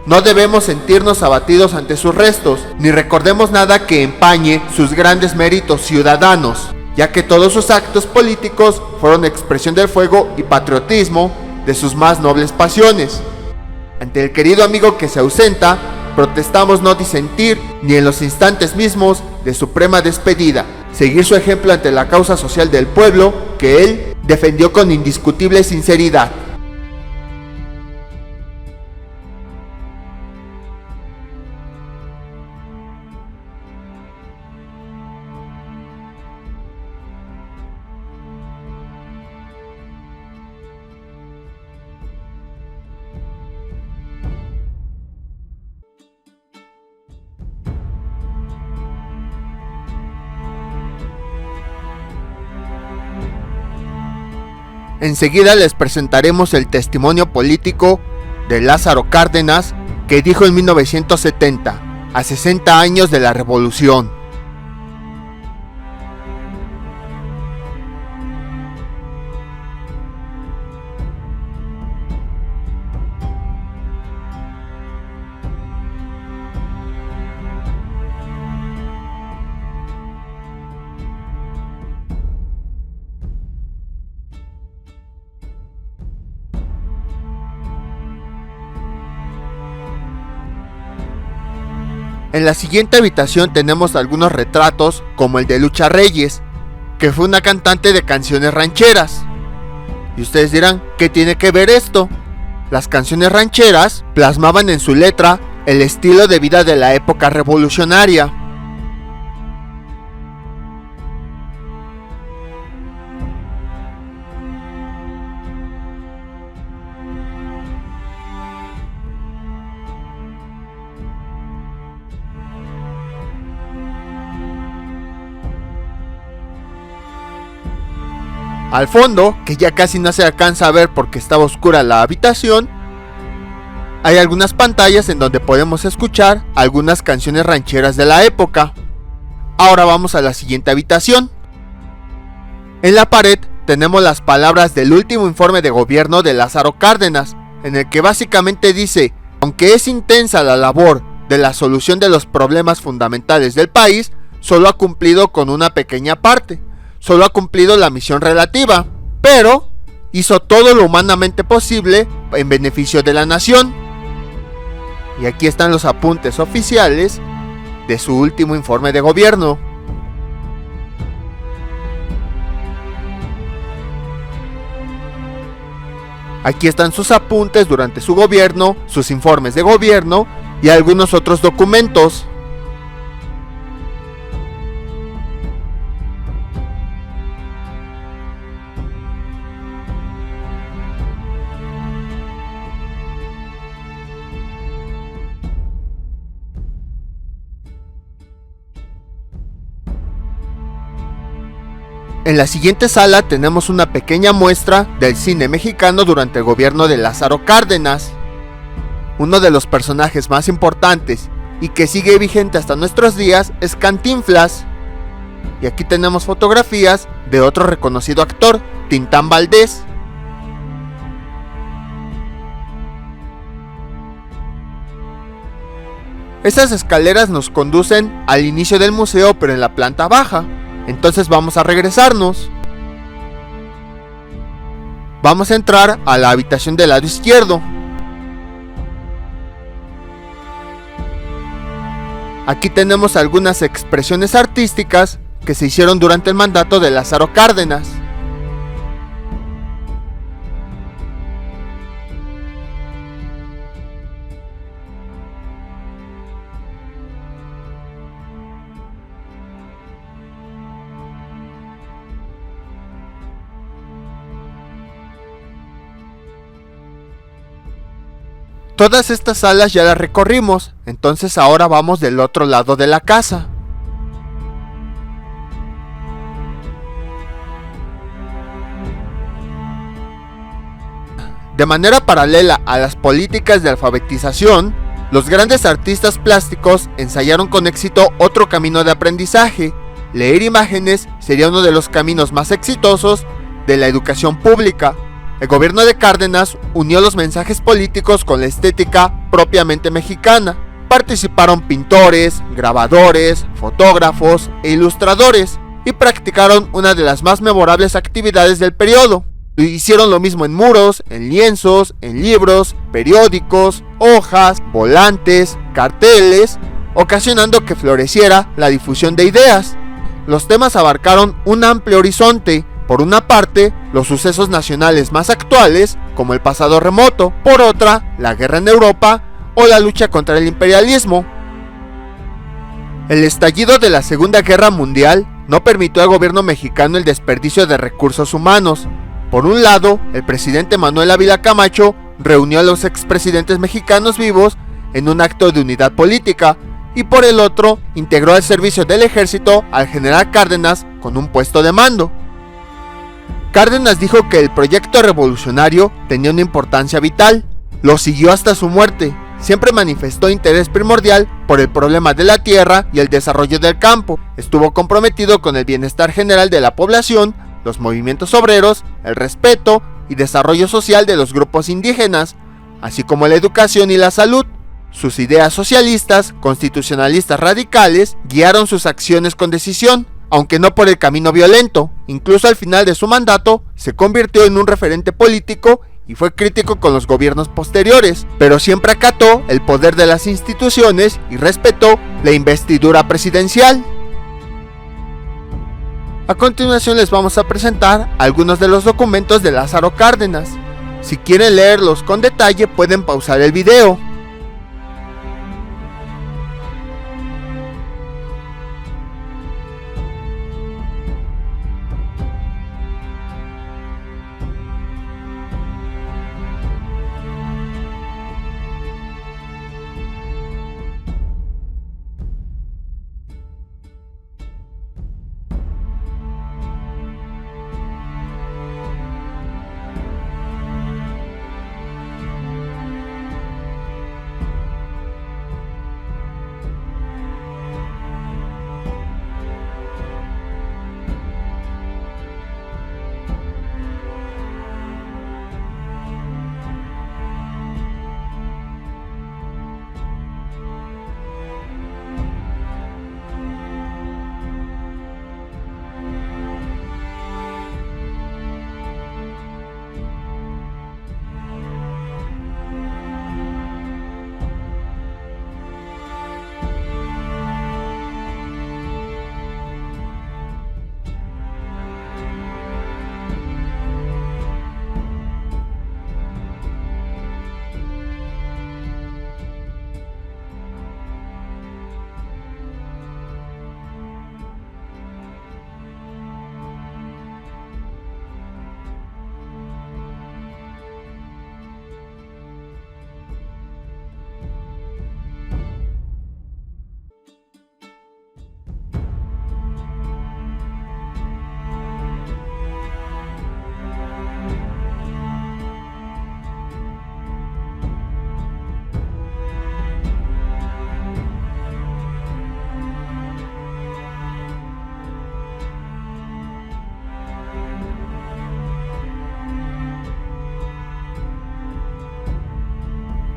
No debemos sentirnos abatidos ante sus restos, ni recordemos nada que empañe sus grandes méritos ciudadanos, ya que todos sus actos políticos fueron expresión del fuego y patriotismo de sus más nobles pasiones. Ante el querido amigo que se ausenta, protestamos no disentir, ni en los instantes mismos de suprema despedida, seguir su ejemplo ante la causa social del pueblo que él defendió con indiscutible sinceridad. Enseguida les presentaremos el testimonio político de Lázaro Cárdenas, que dijo en 1970, a 60 años de la Revolución. En la siguiente habitación tenemos algunos retratos, como el de Lucha Reyes, que fue una cantante de canciones rancheras. Y ustedes dirán, ¿qué tiene que ver esto? Las canciones rancheras plasmaban en su letra el estilo de vida de la época revolucionaria. Al fondo, que ya casi no se alcanza a ver porque estaba oscura la habitación, hay algunas pantallas en donde podemos escuchar algunas canciones rancheras de la época. Ahora vamos a la siguiente habitación. En la pared tenemos las palabras del último informe de gobierno de Lázaro Cárdenas, en el que básicamente dice: aunque es intensa la labor de la solución de los problemas fundamentales del país, solo ha cumplido con una pequeña parte. Solo ha cumplido la misión relativa, pero hizo todo lo humanamente posible en beneficio de la nación. Y aquí están los apuntes oficiales de su último informe de gobierno. Aquí están sus apuntes durante su gobierno, sus informes de gobierno y algunos otros documentos. En la siguiente sala tenemos una pequeña muestra del cine mexicano durante el gobierno de Lázaro Cárdenas. Uno de los personajes más importantes y que sigue vigente hasta nuestros días es Cantinflas. Y aquí tenemos fotografías de otro reconocido actor, Tintán Valdés. Esas escaleras nos conducen al inicio del museo, pero en la planta baja. Entonces vamos a regresarnos. Vamos a entrar a la habitación del lado izquierdo. Aquí tenemos algunas expresiones artísticas que se hicieron durante el mandato de Lázaro Cárdenas. Todas estas salas ya las recorrimos, entonces ahora vamos del otro lado de la casa. De manera paralela a las políticas de alfabetización, los grandes artistas plásticos ensayaron con éxito otro camino de aprendizaje. Leer imágenes sería uno de los caminos más exitosos de la educación pública. El gobierno de Cárdenas unió los mensajes políticos con la estética propiamente mexicana. Participaron pintores, grabadores, fotógrafos e ilustradores y practicaron una de las más memorables actividades del periodo. Hicieron lo mismo en muros, en lienzos, en libros, periódicos, hojas, volantes, carteles, ocasionando que floreciera la difusión de ideas. Los temas abarcaron un amplio horizonte. Por una parte, los sucesos nacionales más actuales, como el pasado remoto; por otra, la guerra en Europa o la lucha contra el imperialismo. El estallido de la Segunda Guerra Mundial no permitió al gobierno mexicano el desperdicio de recursos humanos. Por un lado, el presidente Manuel Ávila Camacho reunió a los expresidentes mexicanos vivos en un acto de unidad política, y por el otro, integró al servicio del ejército al general Cárdenas con un puesto de mando. Cárdenas dijo que el proyecto revolucionario tenía una importancia vital. Lo siguió hasta su muerte. Siempre manifestó interés primordial por el problema de la tierra y el desarrollo del campo. Estuvo comprometido con el bienestar general de la población, los movimientos obreros, el respeto y desarrollo social de los grupos indígenas, así como la educación y la salud. Sus ideas socialistas, constitucionalistas radicales, guiaron sus acciones con decisión, aunque no por el camino violento. Incluso al final de su mandato, se convirtió en un referente político y fue crítico con los gobiernos posteriores, pero siempre acató el poder de las instituciones y respetó la investidura presidencial. A continuación les vamos a presentar algunos de los documentos de Lázaro Cárdenas. Si quieren leerlos con detalle, pueden pausar el video.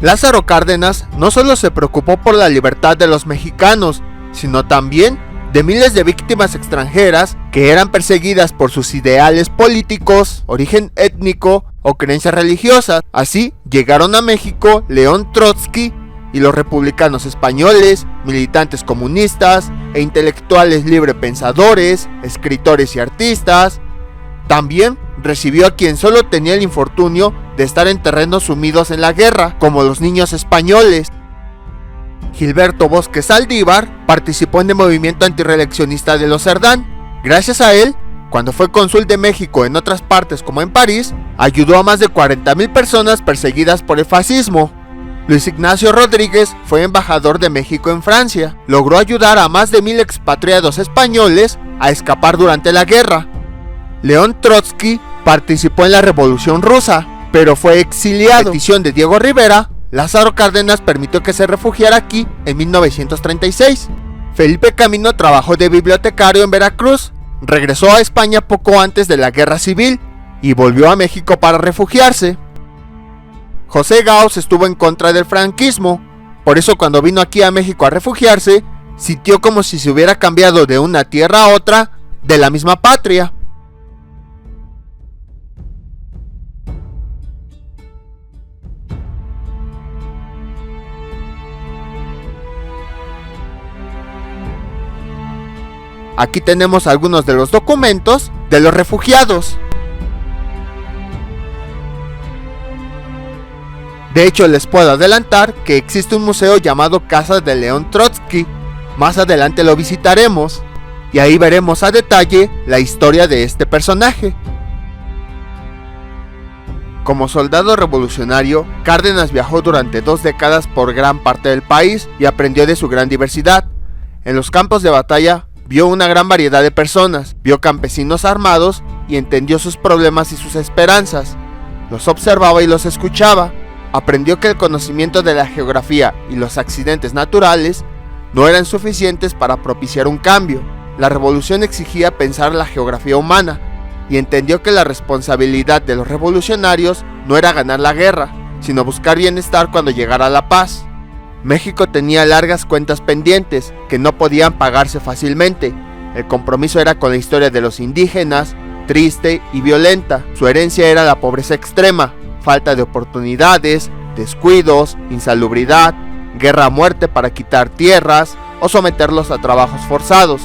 Lázaro Cárdenas no solo se preocupó por la libertad de los mexicanos, sino también de miles de víctimas extranjeras que eran perseguidas por sus ideales políticos, origen étnico o creencias religiosas. Así llegaron a México León Trotsky y los republicanos españoles, militantes comunistas e intelectuales librepensadores, escritores y artistas. También recibió a quien solo tenía el infortunio de estar en terrenos sumidos en la guerra, como los niños españoles. Gilberto Bosque Saldívar participó en el movimiento antirreeleccionista de los Cerdán. Gracias a él, cuando fue cónsul de México en otras partes como en París, ayudó a más de 40,000 personas perseguidas por el fascismo. Luis Ignacio Rodríguez fue embajador de México en Francia. Logró ayudar a más de 1,000 expatriados españoles a escapar durante la guerra. León Trotsky participó en la Revolución Rusa, pero fue exiliado. A petición de Diego Rivera, Lázaro Cárdenas permitió que se refugiara aquí en 1936. Felipe Camino trabajó de bibliotecario en Veracruz, regresó a España poco antes de la Guerra Civil y volvió a México para refugiarse. José Gauss estuvo en contra del franquismo, por eso cuando vino aquí a México a refugiarse, sintió como si se hubiera cambiado de una tierra a otra de la misma patria. Aquí tenemos algunos de los documentos de los refugiados. De hecho, les puedo adelantar que existe un museo llamado Casa de León Trotsky. Más adelante lo visitaremos y ahí veremos a detalle la historia de este personaje. Como soldado revolucionario, Cárdenas viajó durante 2 décadas por gran parte del país y aprendió de su gran diversidad. En los campos de batalla, vio una gran variedad de personas, vio campesinos armados y entendió sus problemas y sus esperanzas. Los observaba y los escuchaba. Aprendió que el conocimiento de la geografía y los accidentes naturales no eran suficientes para propiciar un cambio. La revolución exigía pensar la geografía humana y entendió que la responsabilidad de los revolucionarios no era ganar la guerra, sino buscar bienestar cuando llegara la paz. México tenía largas cuentas pendientes que no podían pagarse fácilmente. El compromiso era con la historia de los indígenas, triste y violenta. Su herencia era la pobreza extrema, falta de oportunidades, descuidos, insalubridad, guerra a muerte para quitar tierras o someterlos a trabajos forzados.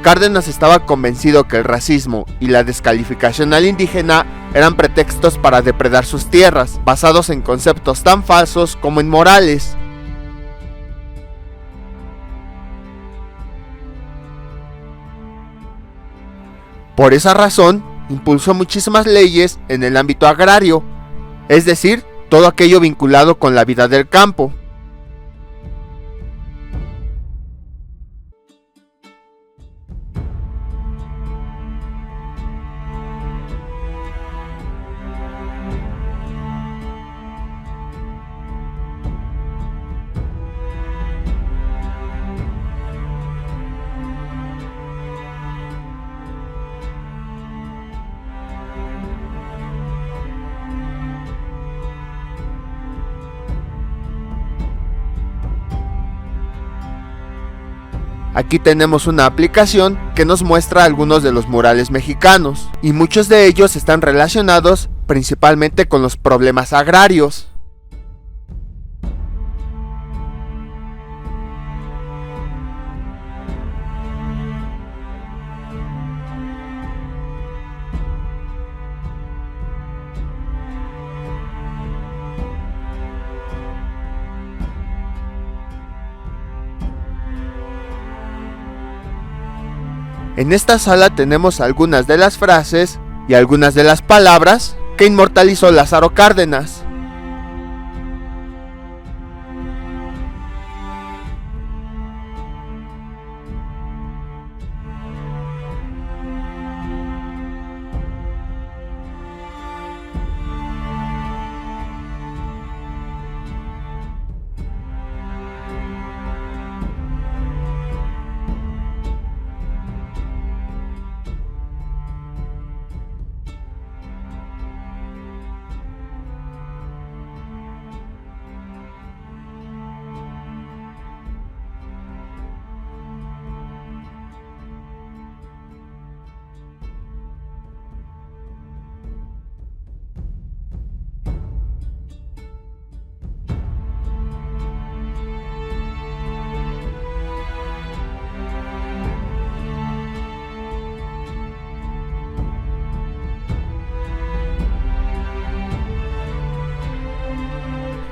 Cárdenas estaba convencido que el racismo y la descalificación al indígena eran pretextos para depredar sus tierras, basados en conceptos tan falsos como inmorales. Por esa razón, impulsó muchísimas leyes en el ámbito agrario, es decir, todo aquello vinculado con la vida del campo. Aquí tenemos una aplicación que nos muestra algunos de los murales mexicanos, y muchos de ellos están relacionados principalmente con los problemas agrarios. En esta sala tenemos algunas de las frases y algunas de las palabras que inmortalizó Lázaro Cárdenas.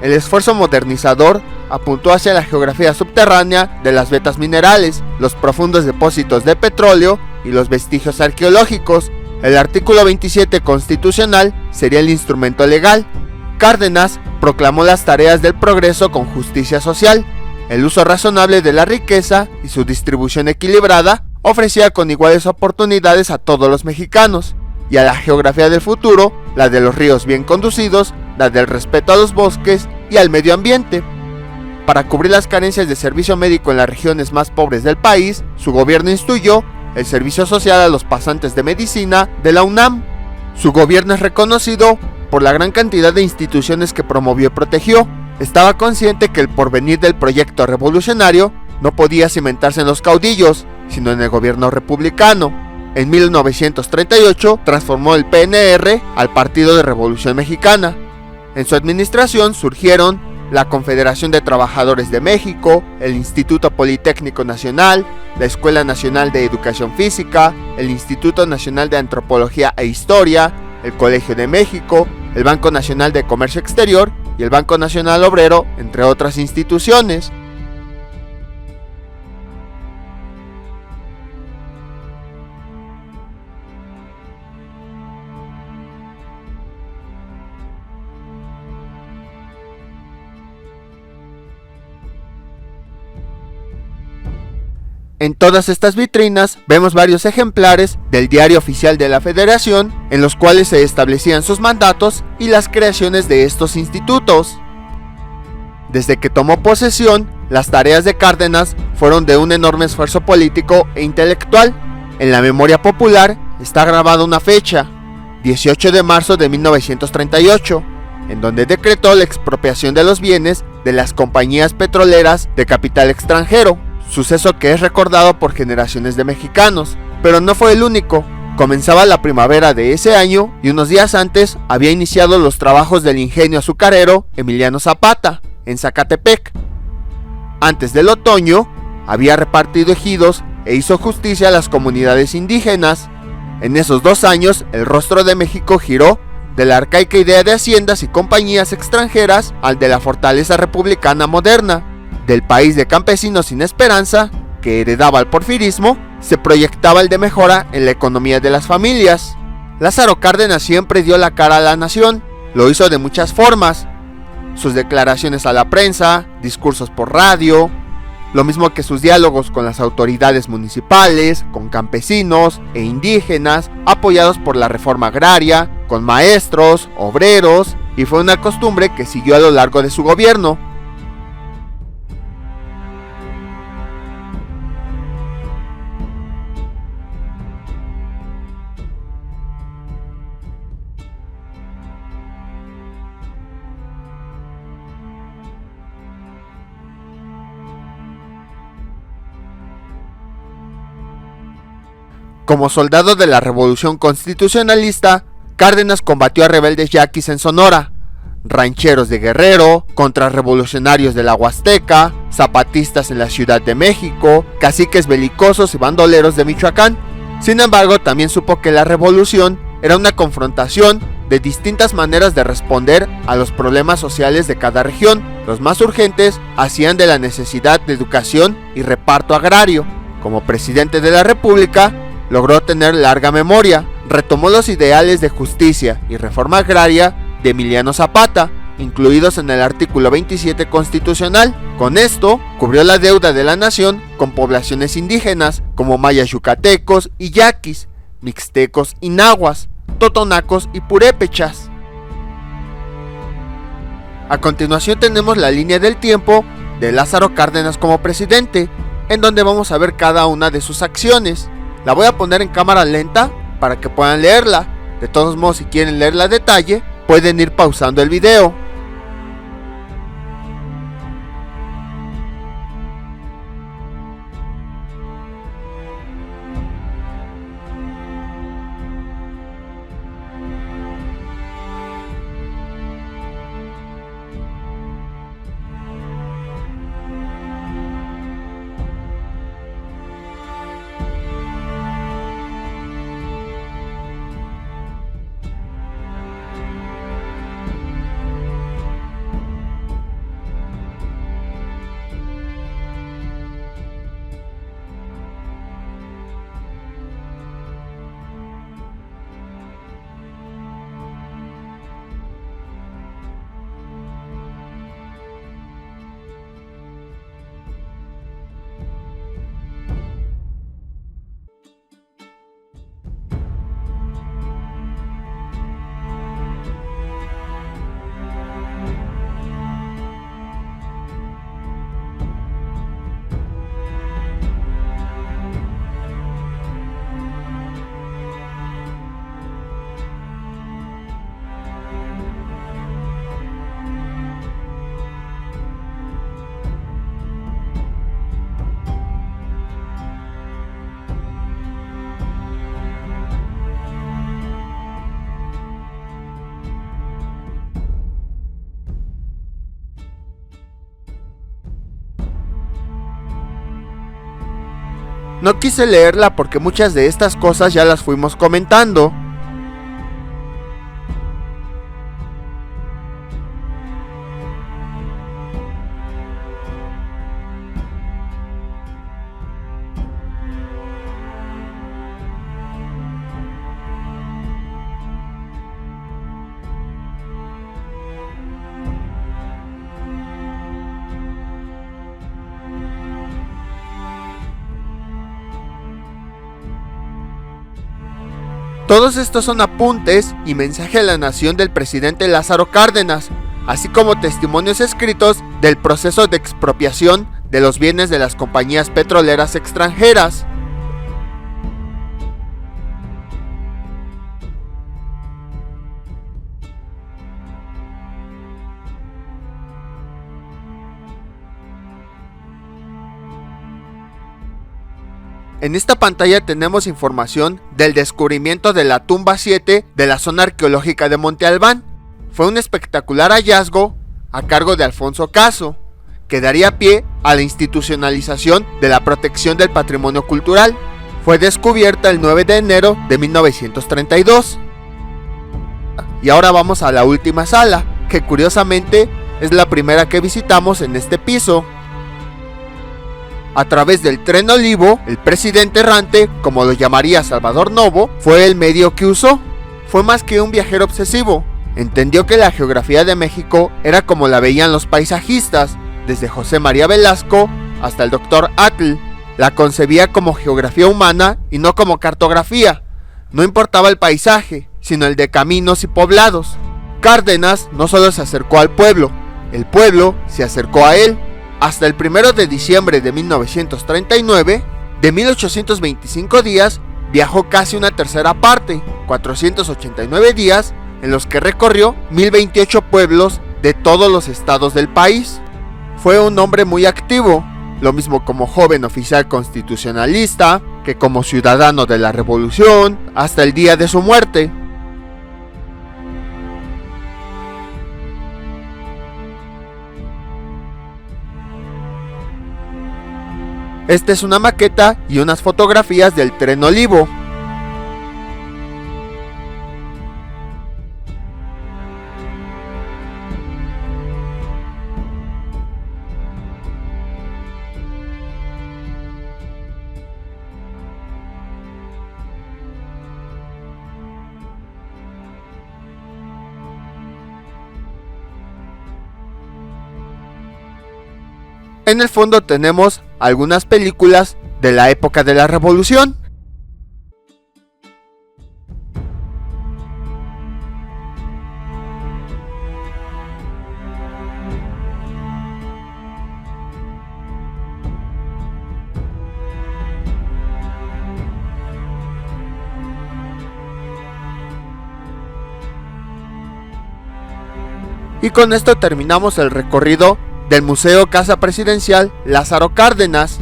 El esfuerzo modernizador apuntó hacia la geografía subterránea de las vetas minerales, los profundos depósitos de petróleo y los vestigios arqueológicos. El artículo 27 constitucional sería el instrumento legal. Cárdenas proclamó las tareas del progreso con justicia social. El uso razonable de la riqueza y su distribución equilibrada ofrecía con iguales oportunidades a todos los mexicanos, y a la geografía del futuro, la de los ríos bien conducidos, la del respeto a los bosques y al medio ambiente. Para cubrir las carencias de servicio médico en las regiones más pobres del país, su gobierno instituyó el servicio social a los pasantes de medicina de la UNAM. Su gobierno es reconocido por la gran cantidad de instituciones que promovió y protegió. Estaba consciente que el porvenir del proyecto revolucionario no podía cimentarse en los caudillos, sino en el gobierno republicano. En 1938 transformó el PNR al Partido de Revolución Mexicana. En su administración surgieron la Confederación de Trabajadores de México, el Instituto Politécnico Nacional, la Escuela Nacional de Educación Física, el Instituto Nacional de Antropología e Historia, el Colegio de México, el Banco Nacional de Comercio Exterior y el Banco Nacional Obrero, entre otras instituciones. En todas estas vitrinas vemos varios ejemplares del Diario Oficial de la Federación, en los cuales se establecían sus mandatos y las creaciones de estos institutos. Desde que tomó posesión, las tareas de Cárdenas fueron de un enorme esfuerzo político e intelectual. En la memoria popular está grabada una fecha, 18 de marzo de 1938, en donde decretó la expropiación de los bienes de las compañías petroleras de capital extranjero, suceso que es recordado por generaciones de mexicanos. Pero no fue el único. Comenzaba la primavera de ese año y unos días antes había iniciado los trabajos del ingenio azucarero Emiliano Zapata, en Zacatepec. Antes del otoño, había repartido ejidos e hizo justicia a las comunidades indígenas. En esos 2 años, el rostro de México giró de la arcaica idea de haciendas y compañías extranjeras al de la fortaleza republicana moderna. Del país de campesinos sin esperanza, que heredaba el porfirismo, se proyectaba el de mejora en la economía de las familias. Lázaro Cárdenas siempre dio la cara a la nación. Lo hizo de muchas formas: sus declaraciones a la prensa, discursos por radio, lo mismo que sus diálogos con las autoridades municipales, con campesinos e indígenas, apoyados por la reforma agraria, con maestros, obreros, y fue una costumbre que siguió a lo largo de su gobierno. Como soldado de la Revolución Constitucionalista, Cárdenas combatió a rebeldes yaquis en Sonora, rancheros de Guerrero, contrarrevolucionarios de la Huasteca, zapatistas en la Ciudad de México, caciques belicosos y bandoleros de Michoacán. Sin embargo, también supo que la revolución era una confrontación de distintas maneras de responder a los problemas sociales de cada región. Los más urgentes hacían de la necesidad de educación y reparto agrario. Como presidente de la República, logró tener larga memoria. Retomó los ideales de justicia y reforma agraria de Emiliano Zapata, incluidos en el artículo 27 constitucional. Con esto, cubrió la deuda de la nación con poblaciones indígenas como mayas yucatecos y yaquis, mixtecos y nahuas, totonacos y purépechas. A continuación tenemos la línea del tiempo de Lázaro Cárdenas como presidente, en donde vamos a ver cada una de sus acciones. La voy a poner en cámara lenta para que puedan leerla. De todos modos, si quieren leerla a detalle, pueden ir pausando el video. No quise leerla porque muchas de estas cosas ya las fuimos comentando. Todos estos son apuntes y mensaje a la nación del presidente Lázaro Cárdenas, así como testimonios escritos del proceso de expropiación de los bienes de las compañías petroleras extranjeras. En esta pantalla tenemos información del descubrimiento de la tumba 7 de la zona arqueológica de Monte Albán. Fue un espectacular hallazgo a cargo de Alfonso Caso, que daría pie a la institucionalización de la protección del patrimonio cultural. Fue descubierta el 9 de enero de 1932. Y ahora vamos a la última sala, que curiosamente es la primera que visitamos en este piso. A través del tren Olivo, el presidente errante, como lo llamaría Salvador Novo, fue el medio que usó. Fue más que un viajero obsesivo. Entendió que la geografía de México era como la veían los paisajistas, desde José María Velasco hasta el Dr. Atl. La concebía como geografía humana y no como cartografía. No importaba el paisaje, sino el de caminos y poblados. Cárdenas no solo se acercó al pueblo, el pueblo se acercó a él. Hasta el 1 de diciembre de 1939, de 1825 días, viajó casi una tercera parte, 489 días, en los que recorrió 1028 pueblos de todos los estados del país. Fue un hombre muy activo, lo mismo como joven oficial constitucionalista, que como ciudadano de la Revolución, hasta el día de su muerte. Esta es una maqueta y unas fotografías del tren Olivo. En el fondo tenemos algunas películas de la época de la Revolución. Y con esto terminamos el recorrido del Museo Casa Presidencial Lázaro Cárdenas.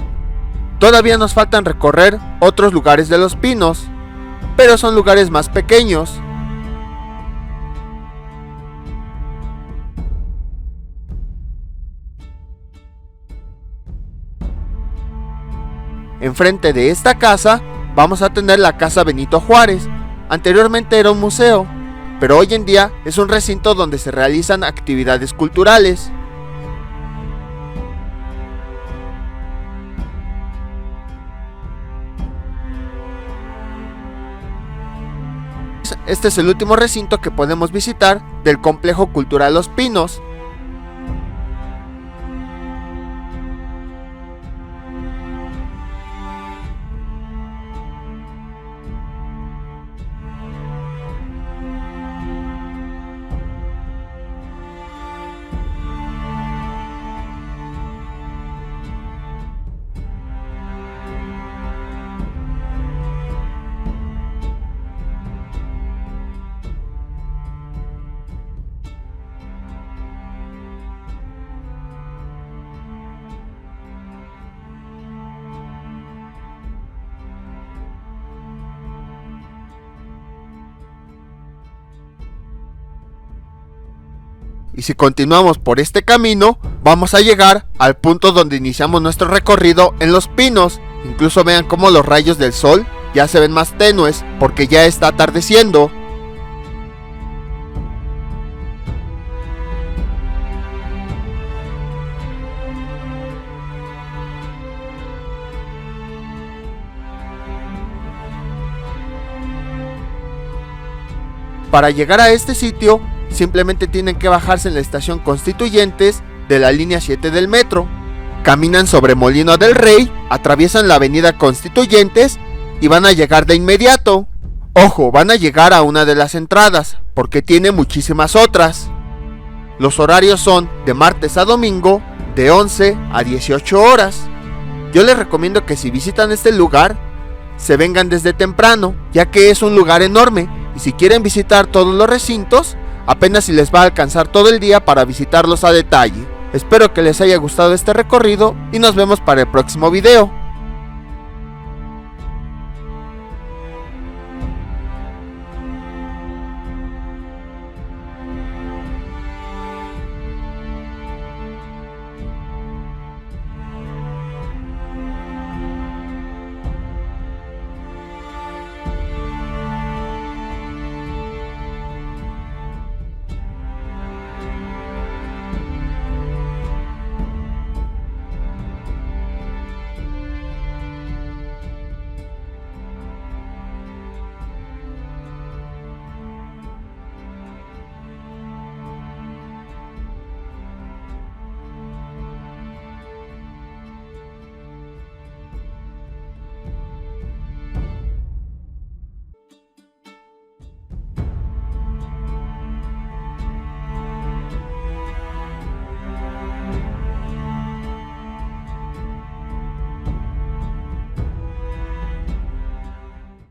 Todavía nos faltan recorrer otros lugares de Los Pinos, pero son lugares más pequeños. Enfrente de esta casa vamos a tener la Casa Benito Juárez. Anteriormente era un museo, pero hoy en día es un recinto donde se realizan actividades culturales. Este es el último recinto que podemos visitar del Complejo Cultural Los Pinos. Y si continuamos por este camino, vamos a llegar al punto donde iniciamos nuestro recorrido en Los Pinos, Incluso vean cómo los rayos del sol ya se ven más tenues porque ya está atardeciendo. Para llegar a este sitio, simplemente tienen que bajarse en la estación Constituyentes de la línea 7 del metro. Caminan sobre Molino del Rey, atraviesan la avenida Constituyentes y van a llegar de inmediato. Ojo, van a llegar a una de las entradas, porque tiene muchísimas otras. Los horarios son de martes a domingo, de 11 a 18 horas. Yo les recomiendo que si visitan este lugar, se vengan desde temprano, ya que es un lugar enorme. Y si quieren visitar todos los recintos, apenas si les va a alcanzar todo el día para visitarlos a detalle. Espero que les haya gustado este recorrido y nos vemos para el próximo video.